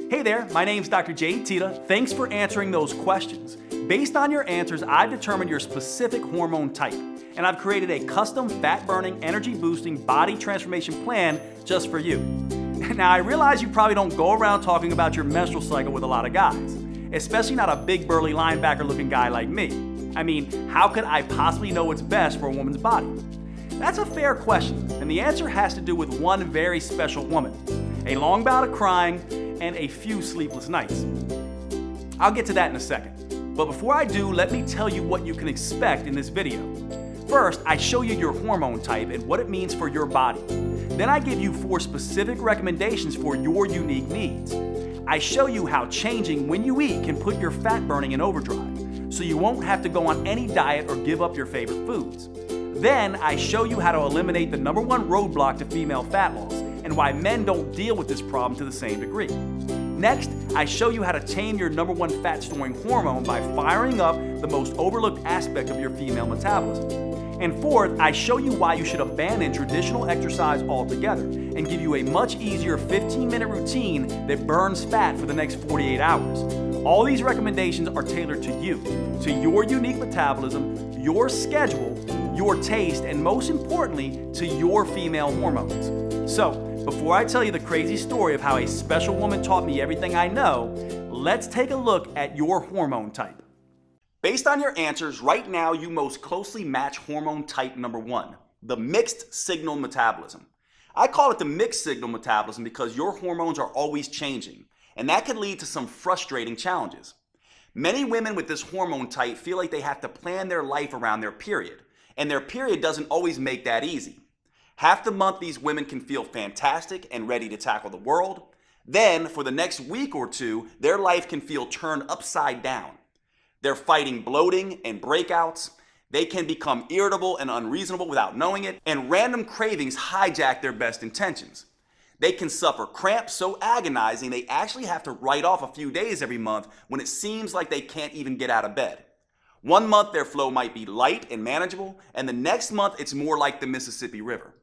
Hey there, my name's Dr. Jade Tita. Thanks for answering those questions. Based on your answers, I've determined your specific hormone type, and I've created a custom fat-burning, energy-boosting body transformation plan just for you. Now, I realize you probably don't go around talking about your menstrual cycle with a lot of guys, especially not a big burly linebacker-looking guy like me. I mean, how could I possibly know what's best for a woman's body? That's a fair question, and the answer has to do with one very special woman, a long bout of crying, and a few sleepless nights. I'll get to that in a second. But before I do, let me tell you what you can expect in this video. First, I show you your hormone type and what it means for your body. Then I give you 4 specific recommendations for your unique needs. I show you how changing when you eat can put your fat burning in overdrive, so you won't have to go on any diet or give up your favorite foods. Then I show you how to eliminate the #1 roadblock to female fat loss and why men don't deal with this problem to the same degree. Next, I show you how to tame your #1 fat-storing hormone by firing up the most overlooked aspect of your female metabolism. And fourth, I show you why you should abandon traditional exercise altogether and give you a much easier 15-minute routine that burns fat for the next 48 hours. All these recommendations are tailored to you, to your unique metabolism, your schedule, your taste, and most importantly, to your female hormones. So, before I tell you the crazy story of how a special woman taught me everything I know, let's take a look at your hormone type. Based on your answers, right now you most closely match hormone type #1, the mixed signal metabolism. I call it the mixed signal metabolism because your hormones are always changing, and that can lead to some frustrating challenges. Many women with this hormone type feel like they have to plan their life around their period, and their period doesn't always make that easy. Half the month these women can feel fantastic and ready to tackle the world. Then, for the next week or two, their life can feel turned upside down. They're fighting bloating and breakouts. They can become irritable and unreasonable without knowing it, and random cravings hijack their best intentions. They can suffer cramps so agonizing they actually have to write off a few days every month when it seems like they can't even get out of bed. One month their flow might be light and manageable, and the next month it's more like the Mississippi River.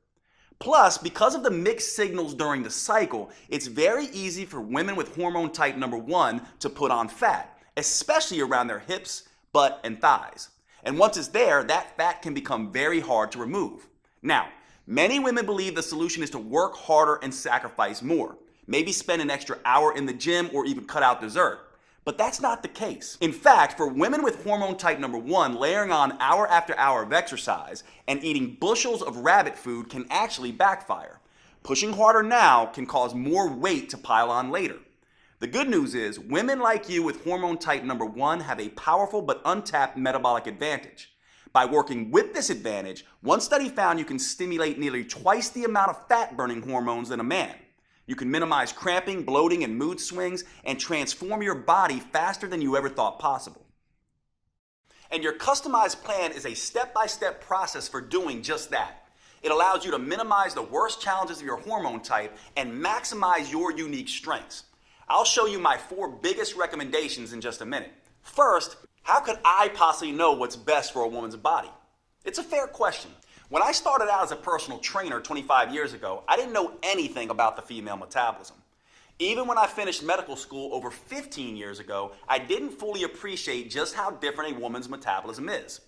Plus, because of the mixed signals during the cycle, it's very easy for women with hormone type #1 to put on fat, especially around their hips, butt, and thighs. And once it's there, that fat can become very hard to remove. Now, many women believe the solution is to work harder and sacrifice more, maybe spend an extra hour in the gym or even cut out dessert. But that's not the case. In fact, for women with hormone type #1, layering on hour after hour of exercise and eating bushels of rabbit food can actually backfire. Pushing harder now can cause more weight to pile on later. The good news is, women like you with hormone type #1 have a powerful but untapped metabolic advantage. By working with this advantage, one study found you can stimulate nearly twice the amount of fat-burning hormones than a man. You can minimize cramping, bloating, and mood swings, and transform your body faster than you ever thought possible. And your customized plan is a step-by-step process for doing just that. It allows you to minimize the worst challenges of your hormone type and maximize your unique strengths. I'll show you my 4 biggest recommendations in just a minute. First, how could I possibly know what's best for a woman's body? It's a fair question. When I started out as a personal trainer 25 years ago, I didn't know anything about the female metabolism. Even when I finished medical school over 15 years ago, I didn't fully appreciate just how different a woman's metabolism is.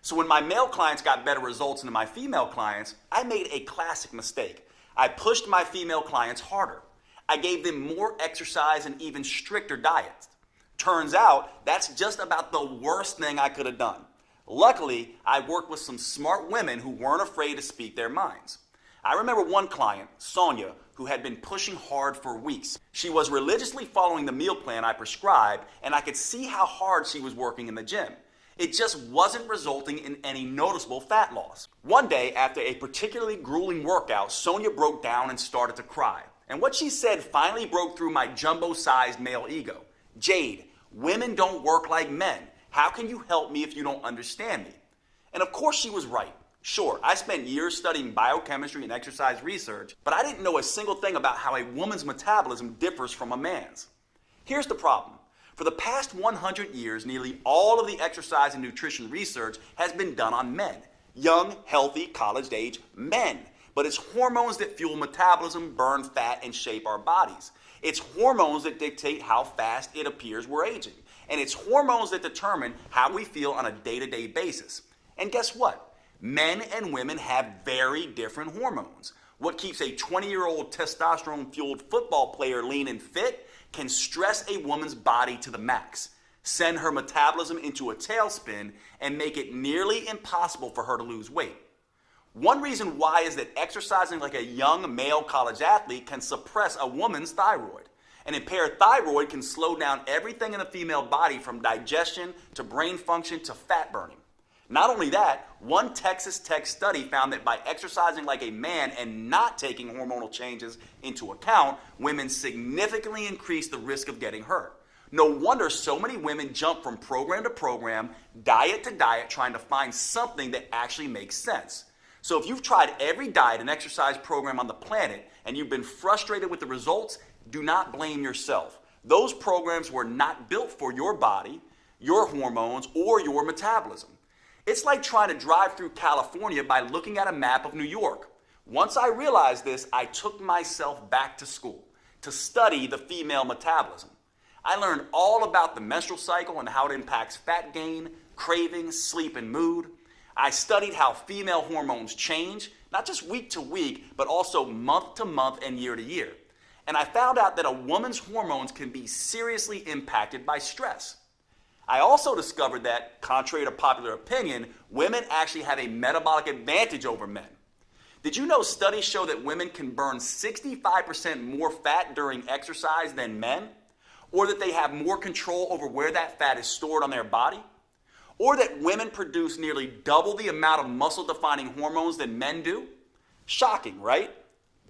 So when my male clients got better results than my female clients, I made a classic mistake. I pushed my female clients harder. I gave them more exercise and even stricter diets. Turns out, that's just about the worst thing I could have done. Luckily, I worked with some smart women who weren't afraid to speak their minds. I remember one client, Sonia, who had been pushing hard for weeks. She was religiously following the meal plan I prescribed, and I could see how hard she was working in the gym. It just wasn't resulting in any noticeable fat loss. One day, after a particularly grueling workout, Sonia broke down and started to cry. And what she said finally broke through my jumbo-sized male ego. "Jade, women don't work like men. How can you help me if you don't understand me?" And of course she was right. Sure, I spent years studying biochemistry and exercise research, but I didn't know a single thing about how a woman's metabolism differs from a man's. Here's the problem. For the past 100 years, nearly all of the exercise and nutrition research has been done on men. Young, healthy, college-age men. But it's hormones that fuel metabolism, burn fat, and shape our bodies. It's hormones that dictate how fast it appears we're aging. And it's hormones that determine how we feel on a day-to-day basis. And guess what? Men and women have very different hormones. What keeps a 20-year-old testosterone-fueled football player lean and fit can stress a woman's body to the max, send her metabolism into a tailspin, and make it nearly impossible for her to lose weight. One reason why is that exercising like a young male college athlete can suppress a woman's thyroid. An impaired thyroid can slow down everything in the female body from digestion to brain function to fat burning. Not only that, one Texas Tech study found that by exercising like a man and not taking hormonal changes into account, women significantly increase the risk of getting hurt. No wonder so many women jump from program to program, diet to diet, trying to find something that actually makes sense. So if you've tried every diet and exercise program on the planet and you've been frustrated with the results, do not blame yourself. Those programs were not built for your body, your hormones, or your metabolism. It's like trying to drive through California by looking at a map of New York. Once I realized this, I took myself back to school to study the female metabolism. I learned all about the menstrual cycle and how it impacts fat gain, cravings, sleep, and mood. I studied how female hormones change, not just week to week, but also month to month and year to year. And I found out that a woman's hormones can be seriously impacted by stress. I also discovered that, contrary to popular opinion, women actually have a metabolic advantage over men. Did you know studies show that women can burn 65% more fat during exercise than men? Or that they have more control over where that fat is stored on their body? Or that women produce nearly double the amount of muscle-defining hormones than men do? Shocking, right?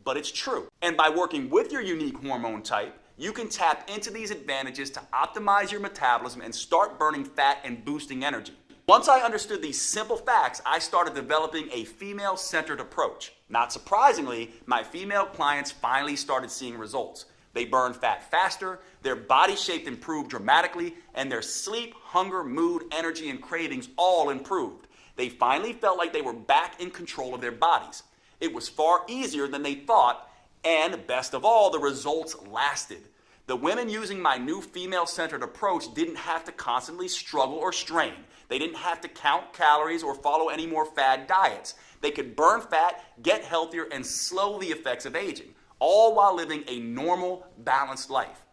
But it's true. And by working with your unique hormone type, you can tap into these advantages to optimize your metabolism and start burning fat and boosting energy. Once I understood these simple facts, I started developing a female-centered approach. Not surprisingly, my female clients finally started seeing results. They burned fat faster, their body shape improved dramatically, and their sleep, hunger, mood, energy, and cravings all improved. They finally felt like they were back in control of their bodies. It was far easier than they thought, and best of all, the results lasted. The women using my new female-centered approach didn't have to constantly struggle or strain. They didn't have to count calories or follow any more fad diets. They could burn fat, get healthier, and slow the effects of aging, all while living a normal, balanced life.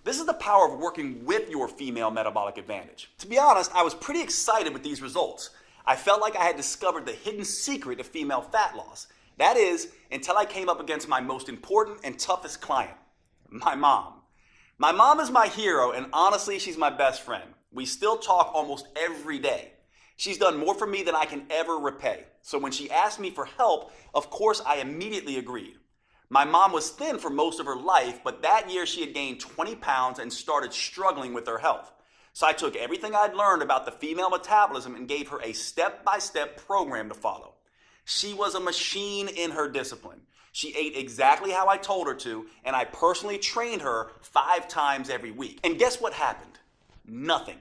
This is the power of working with your female metabolic advantage. To be honest, I was pretty excited with these results. I felt like I had discovered the hidden secret of female fat loss. That is, until I came up against my most important and toughest client, my mom. My mom is my hero, and honestly, she's my best friend. We still talk almost every day. She's done more for me than I can ever repay. So when she asked me for help, of course, I immediately agreed. My mom was thin for most of her life, but that year she had gained 20 pounds and started struggling with her health. So I took everything I'd learned about the female metabolism and gave her a step-by-step program to follow. She was a machine in her discipline. She ate exactly how I told her to, and I personally trained her 5 times every week. And guess what happened? Nothing.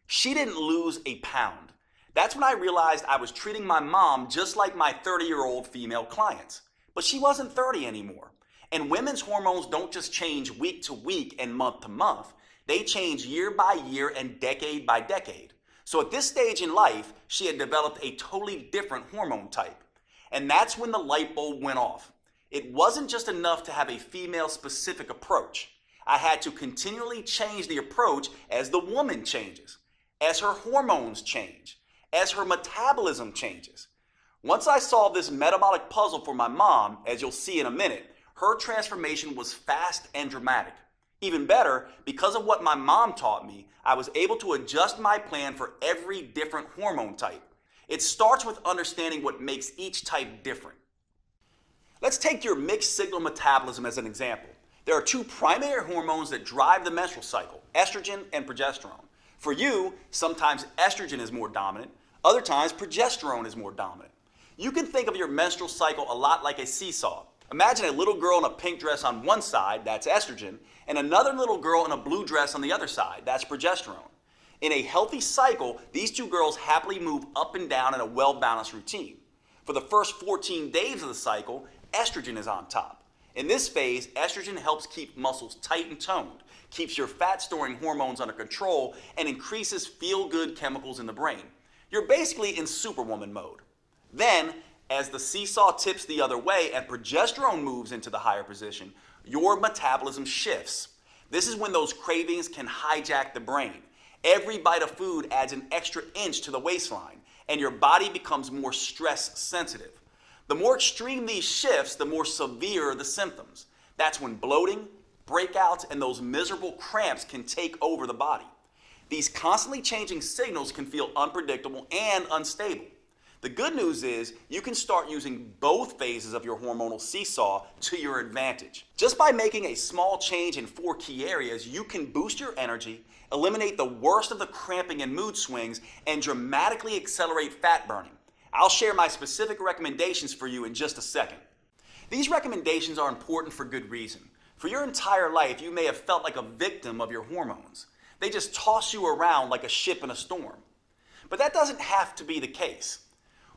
She didn't lose a pound. That's when I realized I was treating my mom just like my 30-year-old female clients. But she wasn't 30 anymore. And women's hormones don't just change week to week and month to month. They change year by year and decade by decade. So at this stage in life, she had developed a totally different hormone type. And that's when the light bulb went off. It wasn't just enough to have a female-specific approach. I had to continually change the approach as the woman changes, as her hormones change, as her metabolism changes. Once I solved this metabolic puzzle for my mom, as you'll see in a minute, her transformation was fast and dramatic. Even better, because of what my mom taught me, I was able to adjust my plan for every different hormone type. It starts with understanding what makes each type different. Let's take your mixed signal metabolism as an example. There are 2 primary hormones that drive the menstrual cycle, estrogen and progesterone. For you, sometimes estrogen is more dominant, other times progesterone is more dominant. You can think of your menstrual cycle a lot like a seesaw. Imagine a little girl in a pink dress on one side, that's estrogen, and another little girl in a blue dress on the other side, that's progesterone. In a healthy cycle, these 2 girls happily move up and down in a well-balanced routine. For the first 14 days of the cycle, estrogen is on top. In this phase, estrogen helps keep muscles tight and toned, keeps your fat-storing hormones under control, and increases feel-good chemicals in the brain. You're basically in superwoman mode. Then, as the seesaw tips the other way and progesterone moves into the higher position, your metabolism shifts. This is when those cravings can hijack the brain. Every bite of food adds an extra inch to the waistline, and your body becomes more stress sensitive. The more extreme these shifts, the more severe the symptoms. That's when bloating, breakouts, and those miserable cramps can take over the body. These constantly changing signals can feel unpredictable and unstable. The good news is you can start using both phases of your hormonal seesaw to your advantage. Just by making a small change in 4 key areas, you can boost your energy, eliminate the worst of the cramping and mood swings, and dramatically accelerate fat burning. I'll share my specific recommendations for you in just a second. These recommendations are important for good reason. For your entire life, you may have felt like a victim of your hormones. They just toss you around like a ship in a storm. But that doesn't have to be the case.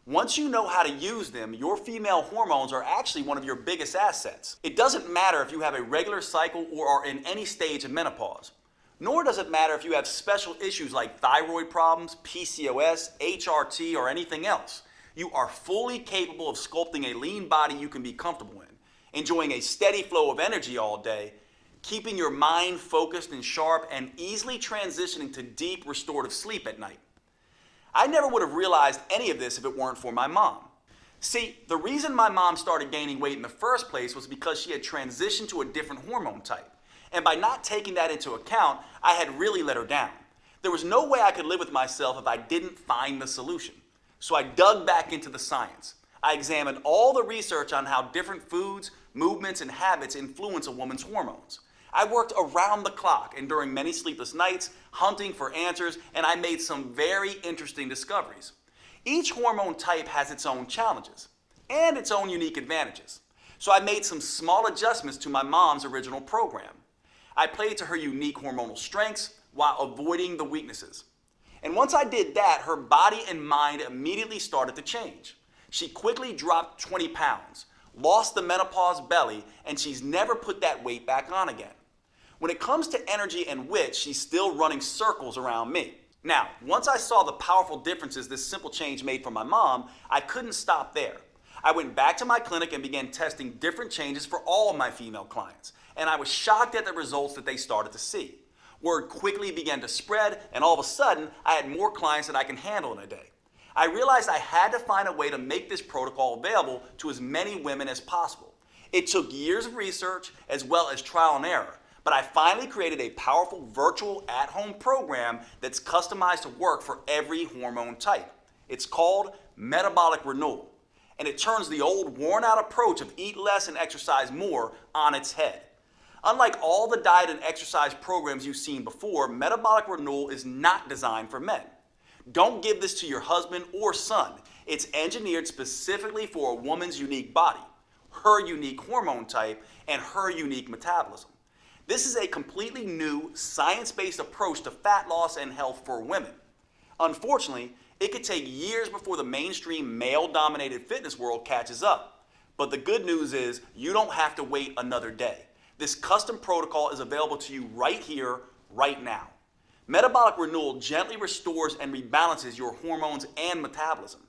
Once you know how to use them, your female hormones are actually one of your biggest assets. It doesn't matter if you have a regular cycle or are in any stage of menopause. Nor does it matter if you have special issues like thyroid problems, PCOS, HRT, or anything else. You are fully capable of sculpting a lean body you can be comfortable in, enjoying a steady flow of energy all day, keeping your mind focused and sharp, and easily transitioning to deep restorative sleep at night. I never would have realized any of this if it weren't for my mom. See, the reason my mom started gaining weight in the first place was because she had transitioned to a different hormone type. And by not taking that into account, I had really let her down. There was no way I could live with myself if I didn't find the solution. So I dug back into the science. I examined all the research on how different foods, movements, and habits influence a woman's hormones. I worked around the clock and during many sleepless nights, hunting for answers, and I made some very interesting discoveries. Each hormone type has its own challenges and its own unique advantages. So I made some small adjustments to my mom's original program. I played to her unique hormonal strengths while avoiding the weaknesses. And once I did that, her body and mind immediately started to change. She quickly dropped 20 pounds, lost the menopause belly, and she's never put that weight back on again. When it comes to energy and wit, she's still running circles around me. Now, once I saw the powerful differences this simple change made for my mom, I couldn't stop there. I went back to my clinic and began testing different changes for all of my female clients. And I was shocked at the results that they started to see. Word quickly began to spread, and all of a sudden, I had more clients than I can handle in a day. I realized I had to find a way to make this protocol available to as many women as possible. It took years of research as well as trial and error, but I finally created a powerful virtual at-home program that's customized to work for every hormone type. It's called Metabolic Renewal, and it turns the old worn-out approach of eat less and exercise more on its head. Unlike all the diet and exercise programs you've seen before, Metabolic Renewal is not designed for men. Don't give this to your husband or son. It's engineered specifically for a woman's unique body, her unique hormone type, and her unique metabolism. This is a completely new, science-based approach to fat loss and health for women. Unfortunately, it could take years before the mainstream male-dominated fitness world catches up. But the good news is you don't have to wait another day. This custom protocol is available to you right here, right now. Metabolic Renewal gently restores and rebalances your hormones and metabolism.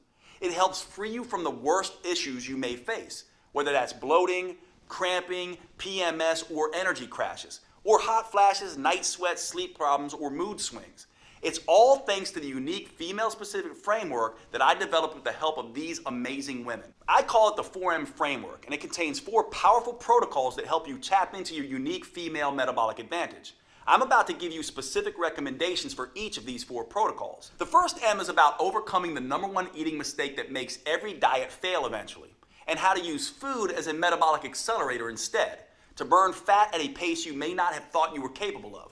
It helps free you from the worst issues you may face, whether that's bloating, cramping, PMS, or energy crashes, or hot flashes, night sweats, sleep problems, or mood swings. It's all thanks to the unique female-specific framework that I developed with the help of these amazing women. I call it the 4M framework, and it contains 4 powerful protocols that help you tap into your unique female metabolic advantage. I'm about to give you specific recommendations for each of these 4 protocols. The first M is about overcoming the #1 eating mistake that makes every diet fail eventually, and how to use food as a metabolic accelerator instead, to burn fat at a pace you may not have thought you were capable of.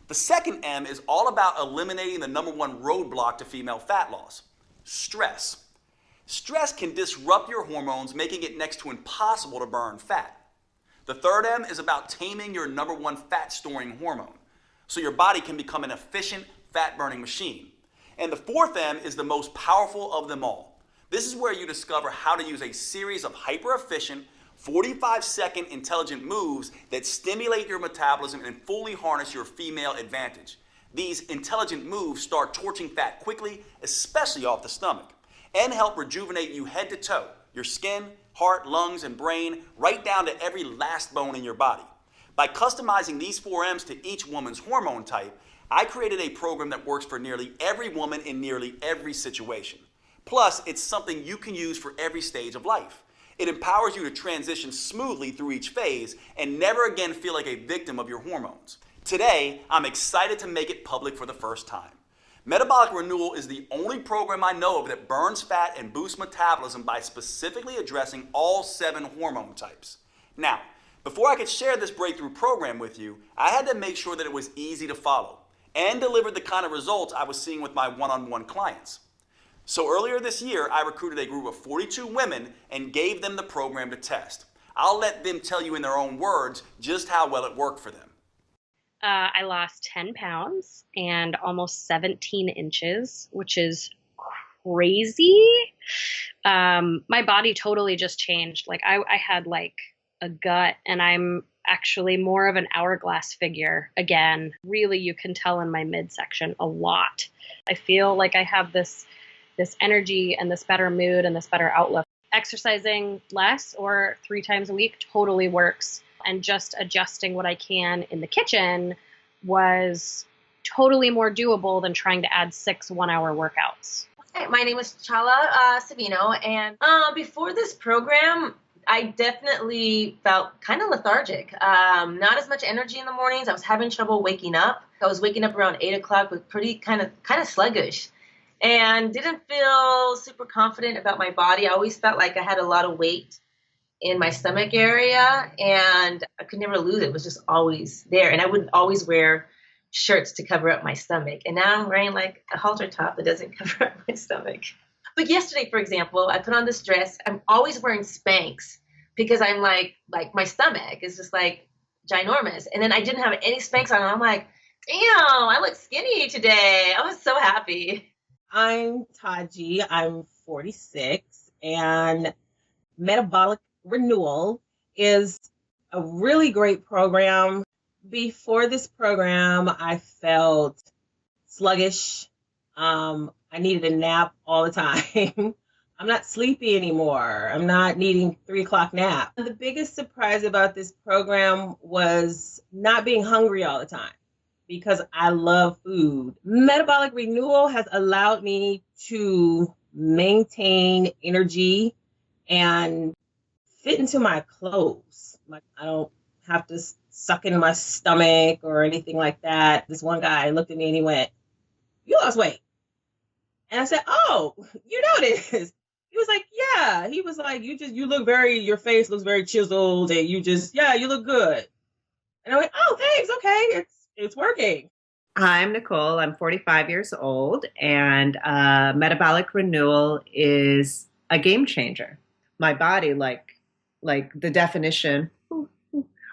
The second M is all about eliminating the #1 roadblock to female fat loss: stress. Stress can disrupt your hormones, making it next to impossible to burn fat. The third M is about taming your #1 fat-storing hormone, so your body can become an efficient fat-burning machine. And the fourth M is the most powerful of them all. This is where you discover how to use a series of hyper-efficient, 45-second intelligent moves that stimulate your metabolism and fully harness your female advantage. These intelligent moves start torching fat quickly, especially off the stomach, and help rejuvenate you head to toe, your skin, heart, lungs, and brain, right down to every last bone in your body. By customizing these 4Ms to each woman's hormone type, I created a program that works for nearly every woman in nearly every situation. Plus, it's something you can use for every stage of life. It empowers you to transition smoothly through each phase and never again feel like a victim of your hormones. Today, I'm excited to make it public for the first time. Metabolic Renewal is the only program I know of that burns fat and boosts metabolism by specifically addressing all 7 hormone types. Now, before I could share this breakthrough program with you, I had to make sure that it was easy to follow and delivered the kind of results I was seeing with my one-on-one clients. So earlier this year, I recruited a group of 42 women and gave them the program to test. I'll let them tell you in their own words just how well it worked for them. I lost 10 pounds and almost 17 inches, which is crazy. My body totally just changed. Like I had like a gut, and I'm actually more of an hourglass figure again. Really, you can tell in my midsection a lot. I feel like I have this energy and this better mood and this better outlook. Exercising less or 3 times a week totally works. And just adjusting what I can in the kitchen was totally more doable than trying to add 6 one-hour workouts. Hi, my name is Chala Savino, and before this program, I definitely felt kind of lethargic. Not as much energy in the mornings. I was having trouble waking up. I was waking up around 8 o'clock with pretty kind of sluggish, and didn't feel super confident about my body. I always felt like I had a lot of weight in my stomach area, and I could never lose it. It was just always there, and I would always wear shirts to cover up my stomach. And now I'm wearing like a halter top that doesn't cover up my stomach. But yesterday, for example, I put on this dress. I'm always wearing Spanx because I'm like my stomach is just like ginormous. And then I didn't have any Spanx on. And I'm like, damn, I look skinny today. I was so happy. I'm Taji. I'm 46, and Metabolic Renewal is a really great program. Before this program, I felt sluggish. I needed a nap all the time. I'm not sleepy anymore. I'm not needing 3 o'clock nap. The biggest surprise about this program was not being hungry all the time, because I love food. Metabolic Renewal has allowed me to maintain energy and fit into my clothes. Like I don't have to suck in my stomach or anything like that. This one guy looked at me and he went, "You lost weight." And I said, "Oh, you noticed?" He was like, "Yeah." He was like, you look your face looks very chiseled, and you look good." And I went, "Oh, thanks. Okay. It's working." I'm Nicole. I'm 45 years old, and Metabolic Renewal is a game changer. My body, like the definition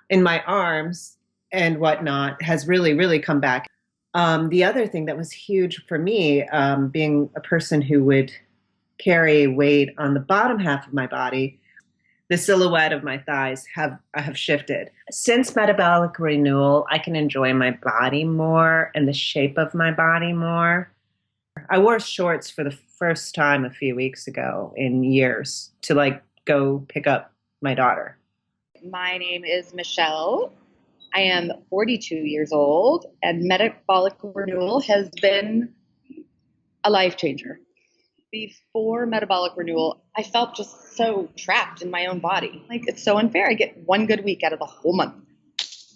in my arms and whatnot, has really, really come back. The other thing that was huge for me, being a person who would carry weight on the bottom half of my body, the silhouette of my thighs have shifted. Since Metabolic Renewal, I can enjoy my body more and the shape of my body more. I wore shorts for the first time a few weeks ago in years to go pick up my daughter. My name is Michelle. I am 42 years old, and Metabolic Renewal has been a life changer. Before Metabolic Renewal, I felt just so trapped in my own body. Like, it's so unfair. I get 1 good week out of the whole month.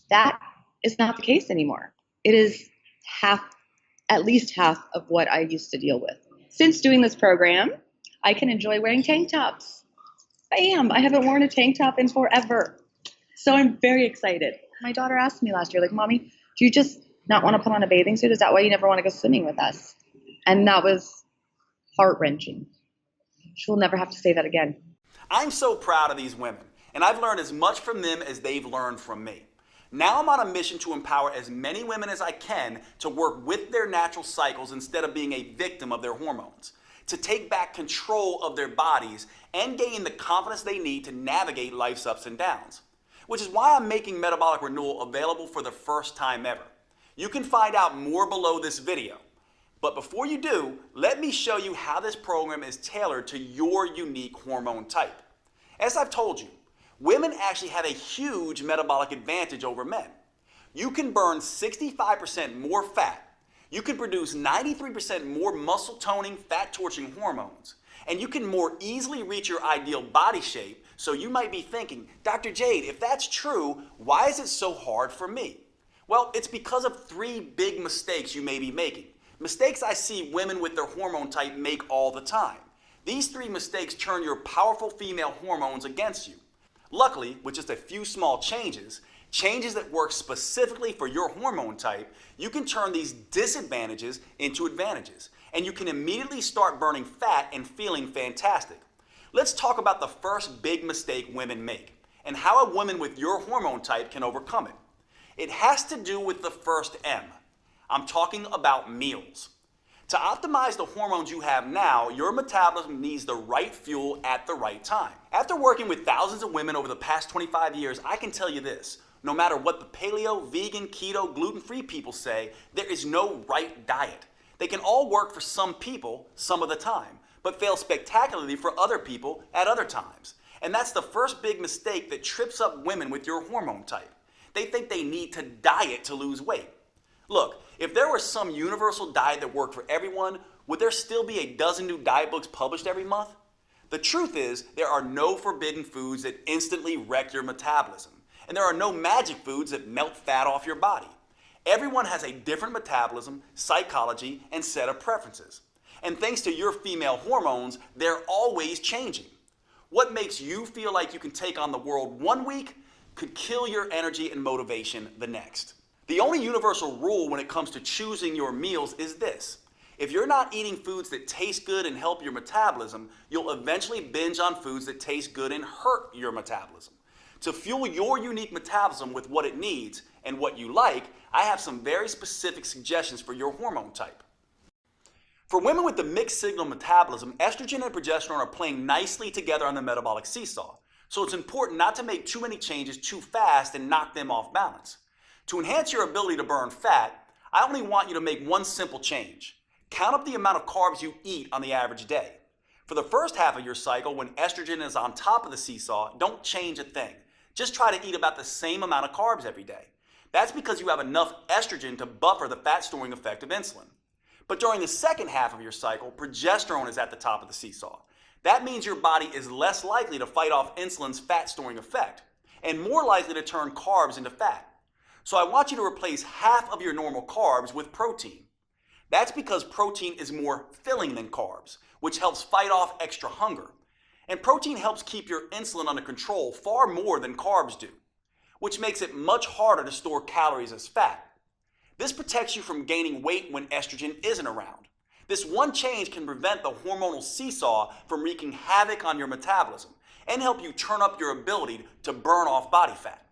That is not the case anymore. It is at least half of what I used to deal with. Since doing this program, I can enjoy wearing tank tops. Bam! I haven't worn a tank top in forever. So I'm very excited. My daughter asked me last year, like, "Mommy, do you just not want to put on a bathing suit? Is that why you never want to go swimming with us?" And that was heart-wrenching. She'll never have to say that again. I'm so proud of these women, and I've learned as much from them as they've learned from me. Now I'm on a mission to empower as many women as I can to work with their natural cycles instead of being a victim of their hormones. to take back control of their bodies and gain the confidence they need to navigate life's ups and downs. Which is why I'm making Metabolic Renewal available for the first time ever. You can find out more below this video. But before you do, let me show you how this program is tailored to your unique hormone type. As I've told you, women actually have a huge metabolic advantage over men. You can burn 65% more fat. You can produce 93% more muscle toning, fat torching hormones. And you can more easily reach your ideal body shape. So you might be thinking, Dr. Jade, if that's true, why is it so hard for me? Well, it's because of 3 big mistakes you may be making. Mistakes I see women with their hormone type make all the time. These 3 mistakes turn your powerful female hormones against you. Luckily, with just a few small changes that work specifically for your hormone type, you can turn these disadvantages into advantages. And you can immediately start burning fat and feeling fantastic. Let's talk about the first big mistake women make and how a woman with your hormone type can overcome it. It has to do with the first M. I'm talking about meals. To optimize the hormones you have now, your metabolism needs the right fuel at the right time. After working with thousands of women over the past 25 years, I can tell you this. No matter what the paleo, vegan, keto, gluten-free people say, there is no right diet. They can all work for some people some of the time, but fail spectacularly for other people at other times. And that's the first big mistake that trips up women with your hormone type. They think they need to diet to lose weight. Look, if there was some universal diet that worked for everyone, would there still be a dozen new diet books published every month? The truth is, there are no forbidden foods that instantly wreck your metabolism. And there are no magic foods that melt fat off your body. Everyone has a different metabolism, psychology, and set of preferences. And thanks to your female hormones, they're always changing. What makes you feel like you can take on the world one week could kill your energy and motivation the next. The only universal rule when it comes to choosing your meals is this. If you're not eating foods that taste good and help your metabolism, you'll eventually binge on foods that taste good and hurt your metabolism. To fuel your unique metabolism with what it needs and what you like, I have some very specific suggestions for your hormone type. For women with the mixed signal metabolism, estrogen and progesterone are playing nicely together on the metabolic seesaw. So it's important not to make too many changes too fast and knock them off balance. To enhance your ability to burn fat, I only want you to make one simple change. Count up the amount of carbs you eat on the average day. For the first half of your cycle, when estrogen is on top of the seesaw, don't change a thing. Just try to eat about the same amount of carbs every day. That's because you have enough estrogen to buffer the fat-storing effect of insulin. But during the second half of your cycle, progesterone is at the top of the seesaw. That means your body is less likely to fight off insulin's fat-storing effect and more likely to turn carbs into fat. So I want you to replace half of your normal carbs with protein. That's because protein is more filling than carbs, which helps fight off extra hunger. And protein helps keep your insulin under control far more than carbs do, which makes it much harder to store calories as fat. This protects you from gaining weight when estrogen isn't around. This one change can prevent the hormonal seesaw from wreaking havoc on your metabolism and help you turn up your ability to burn off body fat.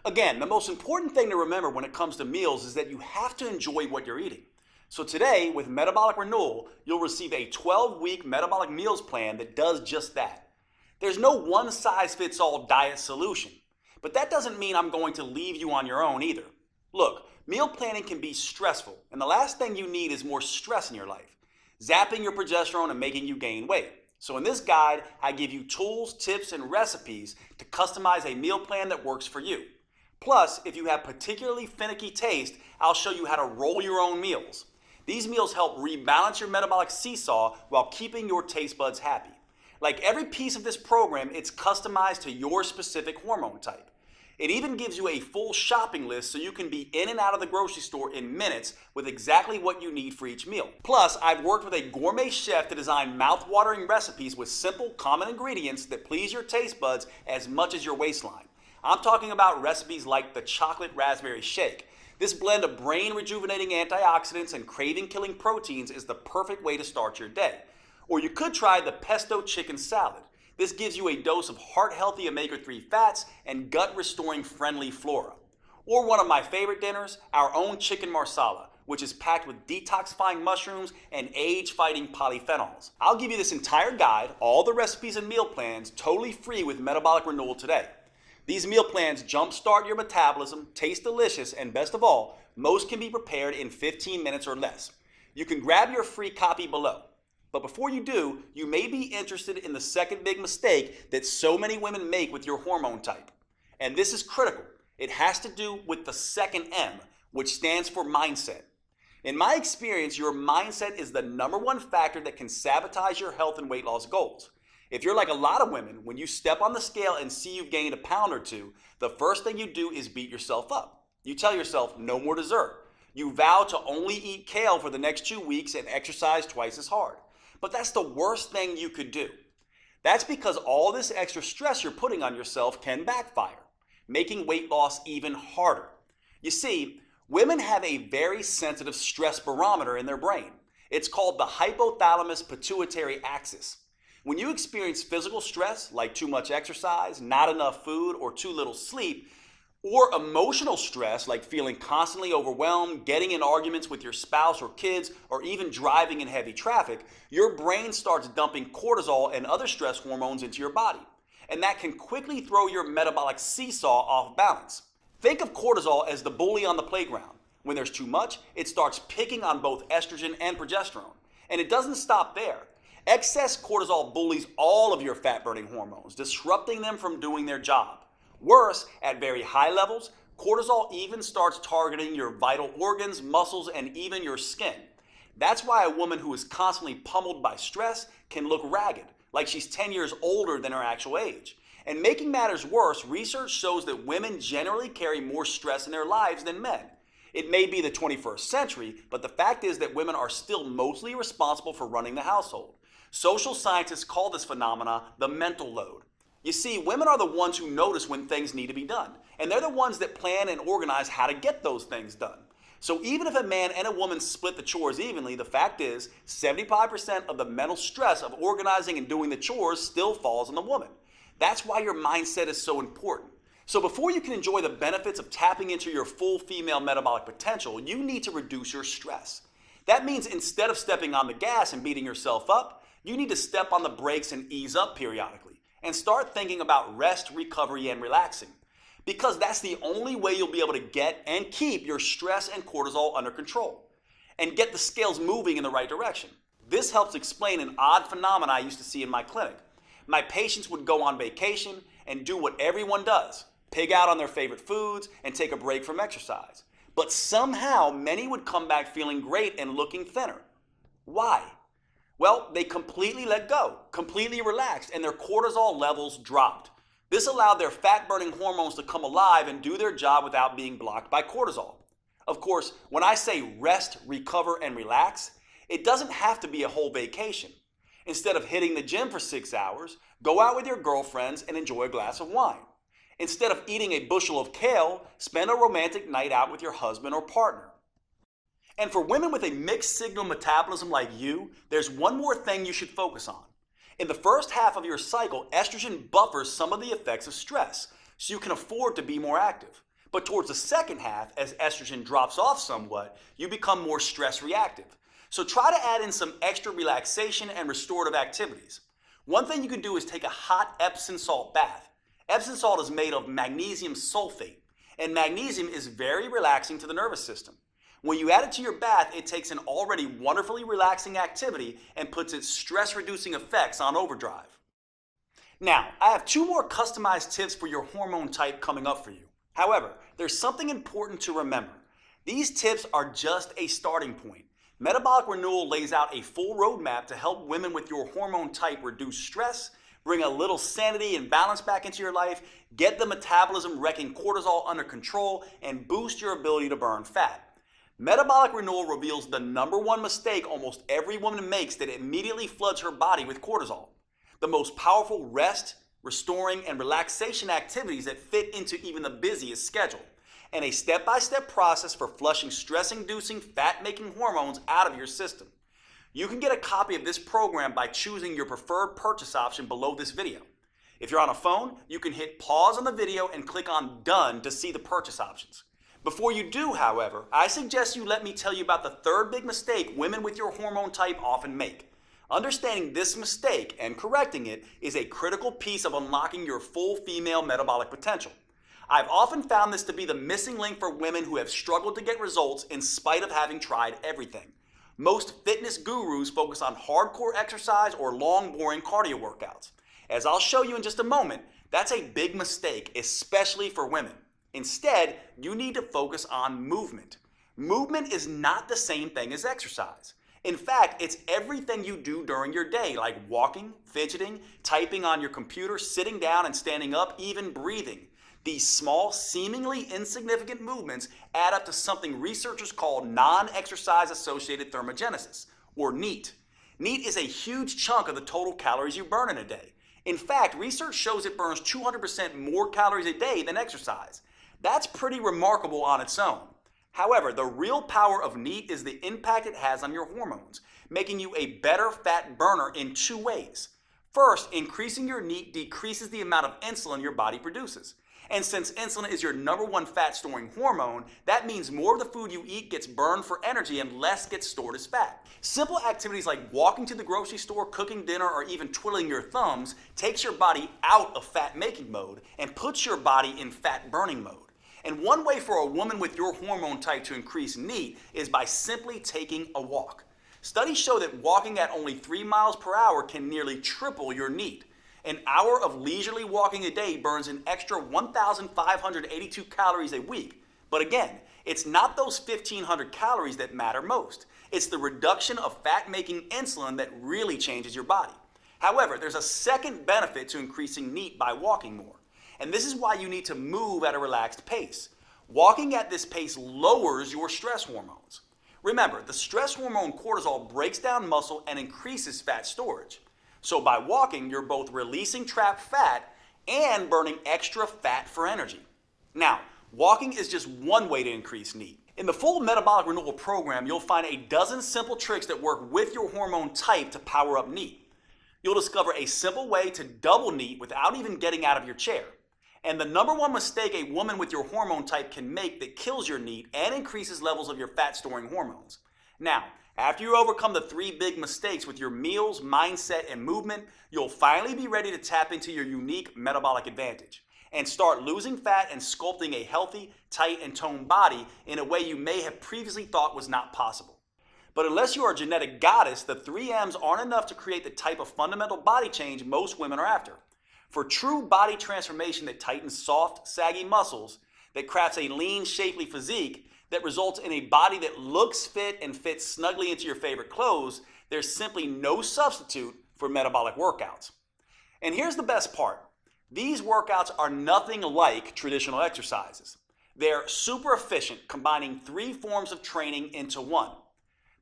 Again, the most important thing to remember when it comes to meals is that you have to enjoy what you're eating. So today, with Metabolic Renewal, you'll receive a 12-week metabolic meals plan that does just that. There's no one-size-fits-all diet solution, but that doesn't mean I'm going to leave you on your own either. Look, meal planning can be stressful, and the last thing you need is more stress in your life, zapping your progesterone and making you gain weight. So in this guide, I give you tools, tips, and recipes to customize a meal plan that works for you. Plus, if you have particularly finicky taste, I'll show you how to roll your own meals. These meals help rebalance your metabolic seesaw while keeping your taste buds happy. Like every piece of this program, it's customized to your specific hormone type. It even gives you a full shopping list so you can be in and out of the grocery store in minutes with exactly what you need for each meal. Plus, I've worked with a gourmet chef to design mouth-watering recipes with simple, common ingredients that please your taste buds as much as your waistline. I'm talking about recipes like the chocolate raspberry shake. This blend of brain-rejuvenating antioxidants and craving-killing proteins is the perfect way to start your day. Or you could try the pesto chicken salad. This gives you a dose of heart-healthy omega-3 fats and gut-restoring friendly flora. Or one of my favorite dinners, our own chicken marsala, which is packed with detoxifying mushrooms and age-fighting polyphenols. I'll give you this entire guide, all the recipes and meal plans, totally free with Metabolic Renewal today. These meal plans jumpstart your metabolism, taste delicious, and best of all, most can be prepared in 15 minutes or less. You can grab your free copy below. But before you do, you may be interested in the second big mistake that so many women make with your hormone type. And this is critical. It has to do with the second M, which stands for mindset. In my experience, your mindset is the number one factor that can sabotage your health and weight loss goals. If you're like a lot of women, when you step on the scale and see you've gained a pound or two, the first thing you do is beat yourself up. You tell yourself no more dessert. You vow to only eat kale for the next 2 weeks and exercise twice as hard. But that's the worst thing you could do. That's because all this extra stress you're putting on yourself can backfire, making weight loss even harder. You see, women have a very sensitive stress barometer in their brain. It's called the hypothalamus pituitary axis. When you experience physical stress, like too much exercise, not enough food, or too little sleep, or emotional stress, like feeling constantly overwhelmed, getting in arguments with your spouse or kids, or even driving in heavy traffic, your brain starts dumping cortisol and other stress hormones into your body. And that can quickly throw your metabolic seesaw off balance. Think of cortisol as the bully on the playground. When there's too much, it starts picking on both estrogen and progesterone. And it doesn't stop there. Excess cortisol bullies all of your fat-burning hormones, disrupting them from doing their job. Worse, at very high levels, cortisol even starts targeting your vital organs, muscles, and even your skin. That's why a woman who is constantly pummeled by stress can look ragged, like she's 10 years older than her actual age. And making matters worse, research shows that women generally carry more stress in their lives than men. It may be the 21st century, but the fact is that women are still mostly responsible for running the household. Social scientists call this phenomena the mental load. You see, women are the ones who notice when things need to be done, and they're the ones that plan and organize how to get those things done. So even if a man and a woman split the chores evenly, the fact is 75% of the mental stress of organizing and doing the chores still falls on the woman. That's why your mindset is so important. So before you can enjoy the benefits of tapping into your full female metabolic potential, you need to reduce your stress. That means instead of stepping on the gas and beating yourself up, you need to step on the brakes and ease up periodically and start thinking about rest, recovery, and relaxing. Because that's the only way you'll be able to get and keep your stress and cortisol under control and get the scales moving in the right direction. This helps explain an odd phenomenon I used to see in my clinic. My patients would go on vacation and do what everyone does, pig out on their favorite foods and take a break from exercise. But somehow many would come back feeling great and looking thinner. Why? Well, they completely let go, completely relaxed, and their cortisol levels dropped. This allowed their fat-burning hormones to come alive and do their job without being blocked by cortisol. Of course, when I say rest, recover, and relax, it doesn't have to be a whole vacation. Instead of hitting the gym for 6 hours, go out with your girlfriends and enjoy a glass of wine. Instead of eating a bushel of kale, spend a romantic night out with your husband or partner. And for women with a mixed signal metabolism like you, there's one more thing you should focus on. In the first half of your cycle, estrogen buffers some of the effects of stress, so you can afford to be more active. But towards the second half, as estrogen drops off somewhat, you become more stress reactive. So try to add in some extra relaxation and restorative activities. One thing you can do is take a hot Epsom salt bath. Epsom salt is made of magnesium sulfate, and magnesium is very relaxing to the nervous system. When you add it to your bath, it takes an already wonderfully relaxing activity and puts its stress-reducing effects on overdrive. Now, I have 2 more customized tips for your hormone type coming up for you. However, there's something important to remember. These tips are just a starting point. Metabolic Renewal lays out a full roadmap to help women with your hormone type reduce stress, bring a little sanity and balance back into your life, get the metabolism wrecking cortisol under control, and boost your ability to burn fat. Metabolic Renewal reveals the number one mistake almost every woman makes that immediately floods her body with cortisol. The most powerful rest, restoring, and relaxation activities that fit into even the busiest schedule. And a step-by-step process for flushing stress-inducing, fat-making hormones out of your system. You can get a copy of this program by choosing your preferred purchase option below this video. If you're on a phone, you can hit pause on the video and click on Done to see the purchase options. Before you do, however, I suggest you let me tell you about the third big mistake women with your hormone type often make. Understanding this mistake and correcting it is a critical piece of unlocking your full female metabolic potential. I've often found this to be the missing link for women who have struggled to get results in spite of having tried everything. Most fitness gurus focus on hardcore exercise or long, boring cardio workouts. As I'll show you in just a moment, that's a big mistake, especially for women. Instead, you need to focus on movement. Movement is not the same thing as exercise. In fact, it's everything you do during your day, like walking, fidgeting, typing on your computer, sitting down and standing up, even breathing. These small, seemingly insignificant movements add up to something researchers call non-exercise associated thermogenesis, or NEAT. NEAT is a huge chunk of the total calories you burn in a day. In fact, research shows it burns 200% more calories a day than exercise. That's pretty remarkable on its own. However, the real power of NEAT is the impact it has on your hormones, making you a better fat burner in two ways. First, increasing your NEAT decreases the amount of insulin your body produces. And since insulin is your #1 fat-storing hormone, that means more of the food you eat gets burned for energy and less gets stored as fat. Simple activities like walking to the grocery store, cooking dinner, or even twiddling your thumbs takes your body out of fat-making mode and puts your body in fat-burning mode. And one way for a woman with your hormone type to increase NEAT is by simply taking a walk. Studies show that walking at only 3 miles per hour can nearly triple your NEAT. An hour of leisurely walking a day burns an extra 1,582 calories a week. But again, it's not those 1,500 calories that matter most. It's the reduction of fat-making insulin that really changes your body. However, there's a second benefit to increasing NEAT by walking more. And this is why you need to move at a relaxed pace. Walking at this pace lowers your stress hormones. Remember, the stress hormone cortisol breaks down muscle and increases fat storage. So by walking, you're both releasing trapped fat and burning extra fat for energy. Now, walking is just one way to increase NEAT. In the full Metabolic Renewal program, you'll find a dozen simple tricks that work with your hormone type to power up NEAT. You'll discover a simple way to double NEAT without even getting out of your chair. And the #1 mistake a woman with your hormone type can make that kills your NEAT and increases levels of your fat-storing hormones. Now, after you overcome the 3 big mistakes with your meals, mindset, and movement, you'll finally be ready to tap into your unique metabolic advantage and start losing fat and sculpting a healthy, tight, and toned body in a way you may have previously thought was not possible. But unless you are a genetic goddess, the 3 M's aren't enough to create the type of fundamental body change most women are after. For true body transformation that tightens soft, saggy muscles, that crafts a lean, shapely physique, that results in a body that looks fit and fits snugly into your favorite clothes, there's simply no substitute for metabolic workouts. And here's the best part. These workouts are nothing like traditional exercises. They're super efficient, combining 3 forms of training into one.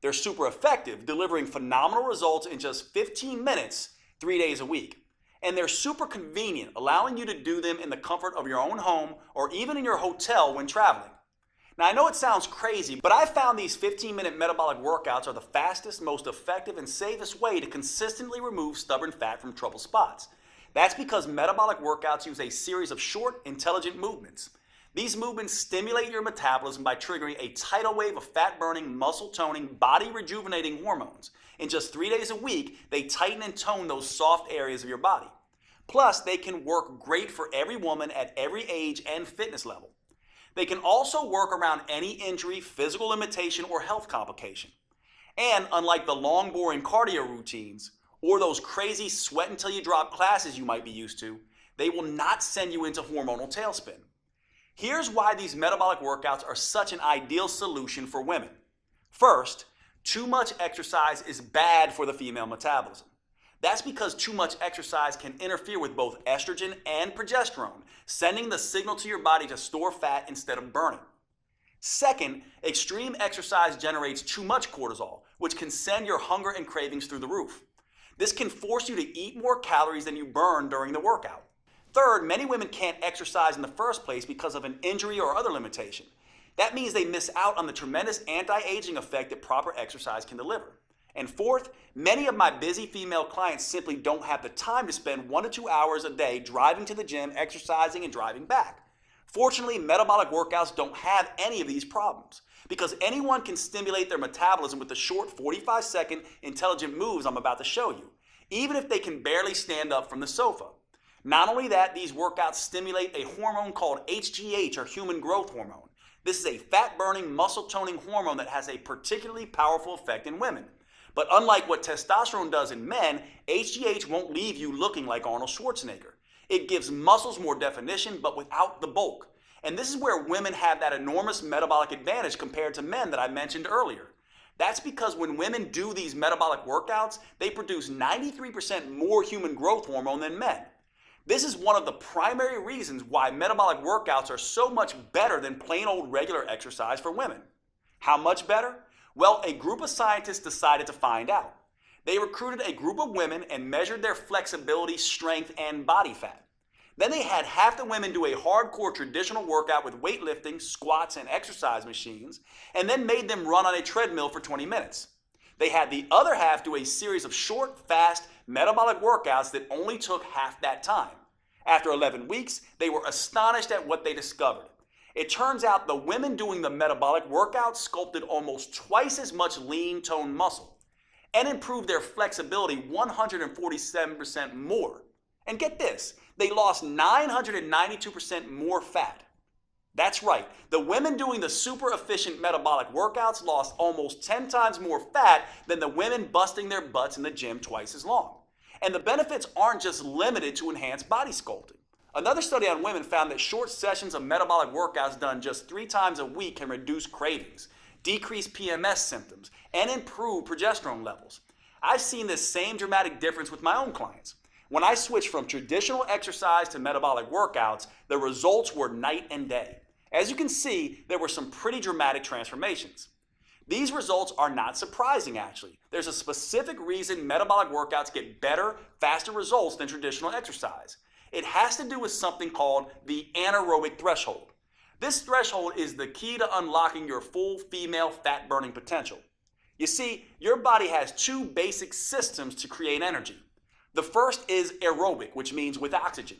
They're super effective, delivering phenomenal results in just 15 minutes, 3 days a week. And they're super convenient, allowing you to do them in the comfort of your own home or even in your hotel when traveling. Now, I know it sounds crazy, but I found these 15-minute metabolic workouts are the fastest, most effective, and safest way to consistently remove stubborn fat from trouble spots. That's because metabolic workouts use a series of short, intelligent movements. These movements stimulate your metabolism by triggering a tidal wave of fat-burning, muscle-toning, body-rejuvenating hormones. In just 3 days a week, they tighten and tone those soft areas of your body. Plus, they can work great for every woman at every age and fitness level. They can also work around any injury, physical limitation, or health complication. And unlike the long, boring cardio routines, or those crazy sweat until you drop classes you might be used to, they will not send you into hormonal tailspin. Here's why these metabolic workouts are such an ideal solution for women. First, too much exercise is bad for the female metabolism. That's because too much exercise can interfere with both estrogen and progesterone, sending the signal to your body to store fat instead of burning. Second, extreme exercise generates too much cortisol, which can send your hunger and cravings through the roof. This can force you to eat more calories than you burn during the workout. Third, many women can't exercise in the first place because of an injury or other limitation. That means they miss out on the tremendous anti-aging effect that proper exercise can deliver. And fourth, many of my busy female clients simply don't have the time to spend 1 to 2 hours a day driving to the gym, exercising, and driving back. Fortunately, metabolic workouts don't have any of these problems because anyone can stimulate their metabolism with the short 45-second intelligent moves I'm about to show you, even if they can barely stand up from the sofa. Not only that, these workouts stimulate a hormone called HGH, or human growth hormone. This is a fat-burning, muscle-toning hormone that has a particularly powerful effect in women. But unlike what testosterone does in men, HGH won't leave you looking like Arnold Schwarzenegger. It gives muscles more definition, but without the bulk. And this is where women have that enormous metabolic advantage compared to men that I mentioned earlier. That's because when women do these metabolic workouts, they produce 93% more human growth hormone than men. This is one of the primary reasons why metabolic workouts are so much better than plain old regular exercise for women. How much better? Well, a group of scientists decided to find out. They recruited a group of women and measured their flexibility, strength, and body fat. Then they had half the women do a hardcore traditional workout with weightlifting, squats, and exercise machines, and then made them run on a treadmill for 20 minutes. They had the other half do a series of short, fast, metabolic workouts that only took half that time. After 11 weeks, they were astonished at what they discovered. It turns out the women doing the metabolic workouts sculpted almost twice as much lean toned muscle and improved their flexibility 147% more. And get this, they lost 992% more fat. That's right, the women doing the super efficient metabolic workouts lost almost 10 times more fat than the women busting their butts in the gym twice as long. And the benefits aren't just limited to enhanced body sculpting. Another study on women found that short sessions of metabolic workouts done just 3 times a week can reduce cravings, decrease PMS symptoms, and improve progesterone levels. I've seen this same dramatic difference with my own clients. When I switched from traditional exercise to metabolic workouts, the results were night and day. As you can see, there were some pretty dramatic transformations. These results are not surprising, actually. There's a specific reason metabolic workouts get better, faster results than traditional exercise. It has to do with something called the anaerobic threshold. This threshold is the key to unlocking your full female fat-burning potential. You see, your body has 2 basic systems to create energy. The first is aerobic, which means with oxygen.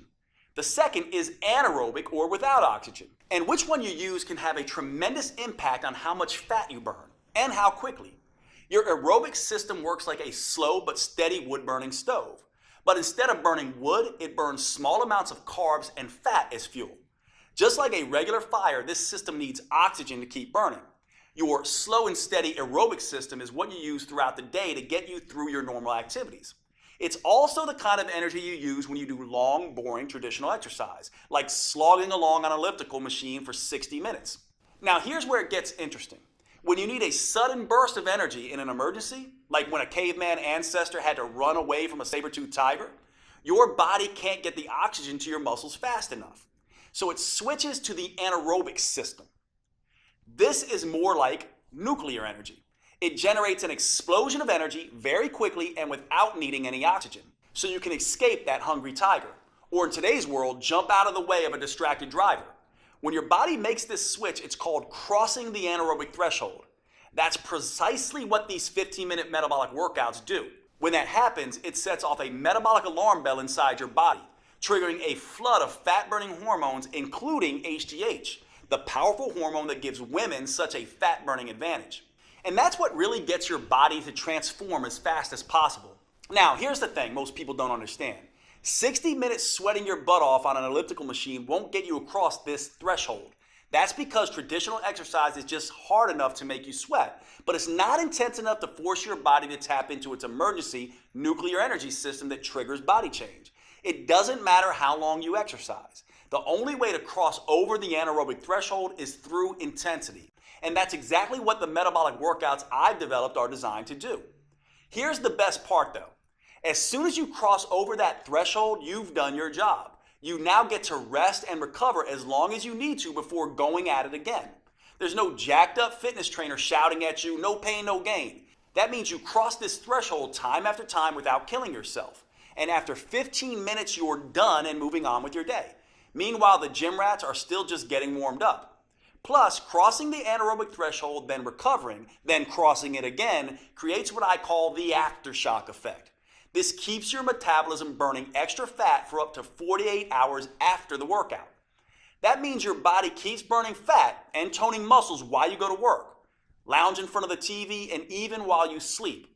The second is anaerobic, or without oxygen. And which one you use can have a tremendous impact on how much fat you burn and how quickly. Your aerobic system works like a slow but steady wood-burning stove. But instead of burning wood, it burns small amounts of carbs and fat as fuel. Just like a regular fire, this system needs oxygen to keep burning. Your slow and steady aerobic system is what you use throughout the day to get you through your normal activities. It's also the kind of energy you use when you do long, boring traditional exercise, like slogging along on an elliptical machine for 60 minutes. Now here's where it gets interesting. When you need a sudden burst of energy in an emergency, like when a caveman ancestor had to run away from a saber-toothed tiger, your body can't get the oxygen to your muscles fast enough. So it switches to the anaerobic system. This is more like nuclear energy. It generates an explosion of energy very quickly and without needing any oxygen. So you can escape that hungry tiger, or in today's world, jump out of the way of a distracted driver. When your body makes this switch, it's called crossing the anaerobic threshold. That's precisely what these 15-minute metabolic workouts do. When that happens, it sets off a metabolic alarm bell inside your body, triggering a flood of fat-burning hormones, including HGH, the powerful hormone that gives women such a fat-burning advantage. And that's what really gets your body to transform as fast as possible. Now, here's the thing most people don't understand. 60 minutes sweating your butt off on an elliptical machine won't get you across this threshold. That's because traditional exercise is just hard enough to make you sweat, but it's not intense enough to force your body to tap into its emergency nuclear energy system that triggers body change. It doesn't matter how long you exercise. The only way to cross over the anaerobic threshold is through intensity. And that's exactly what the metabolic workouts I've developed are designed to do. Here's the best part though. As soon as you cross over that threshold, you've done your job. You now get to rest and recover as long as you need to before going at it again. There's no jacked up fitness trainer shouting at you, no pain, no gain. That means you cross this threshold time after time without killing yourself. And after 15 minutes, you're done and moving on with your day. Meanwhile, the gym rats are still just getting warmed up. Plus, crossing the anaerobic threshold, then recovering, then crossing it again, creates what I call the aftershock effect. This keeps your metabolism burning extra fat for up to 48 hours after the workout. That means your body keeps burning fat and toning muscles while you go to work, lounge in front of the TV, and even while you sleep.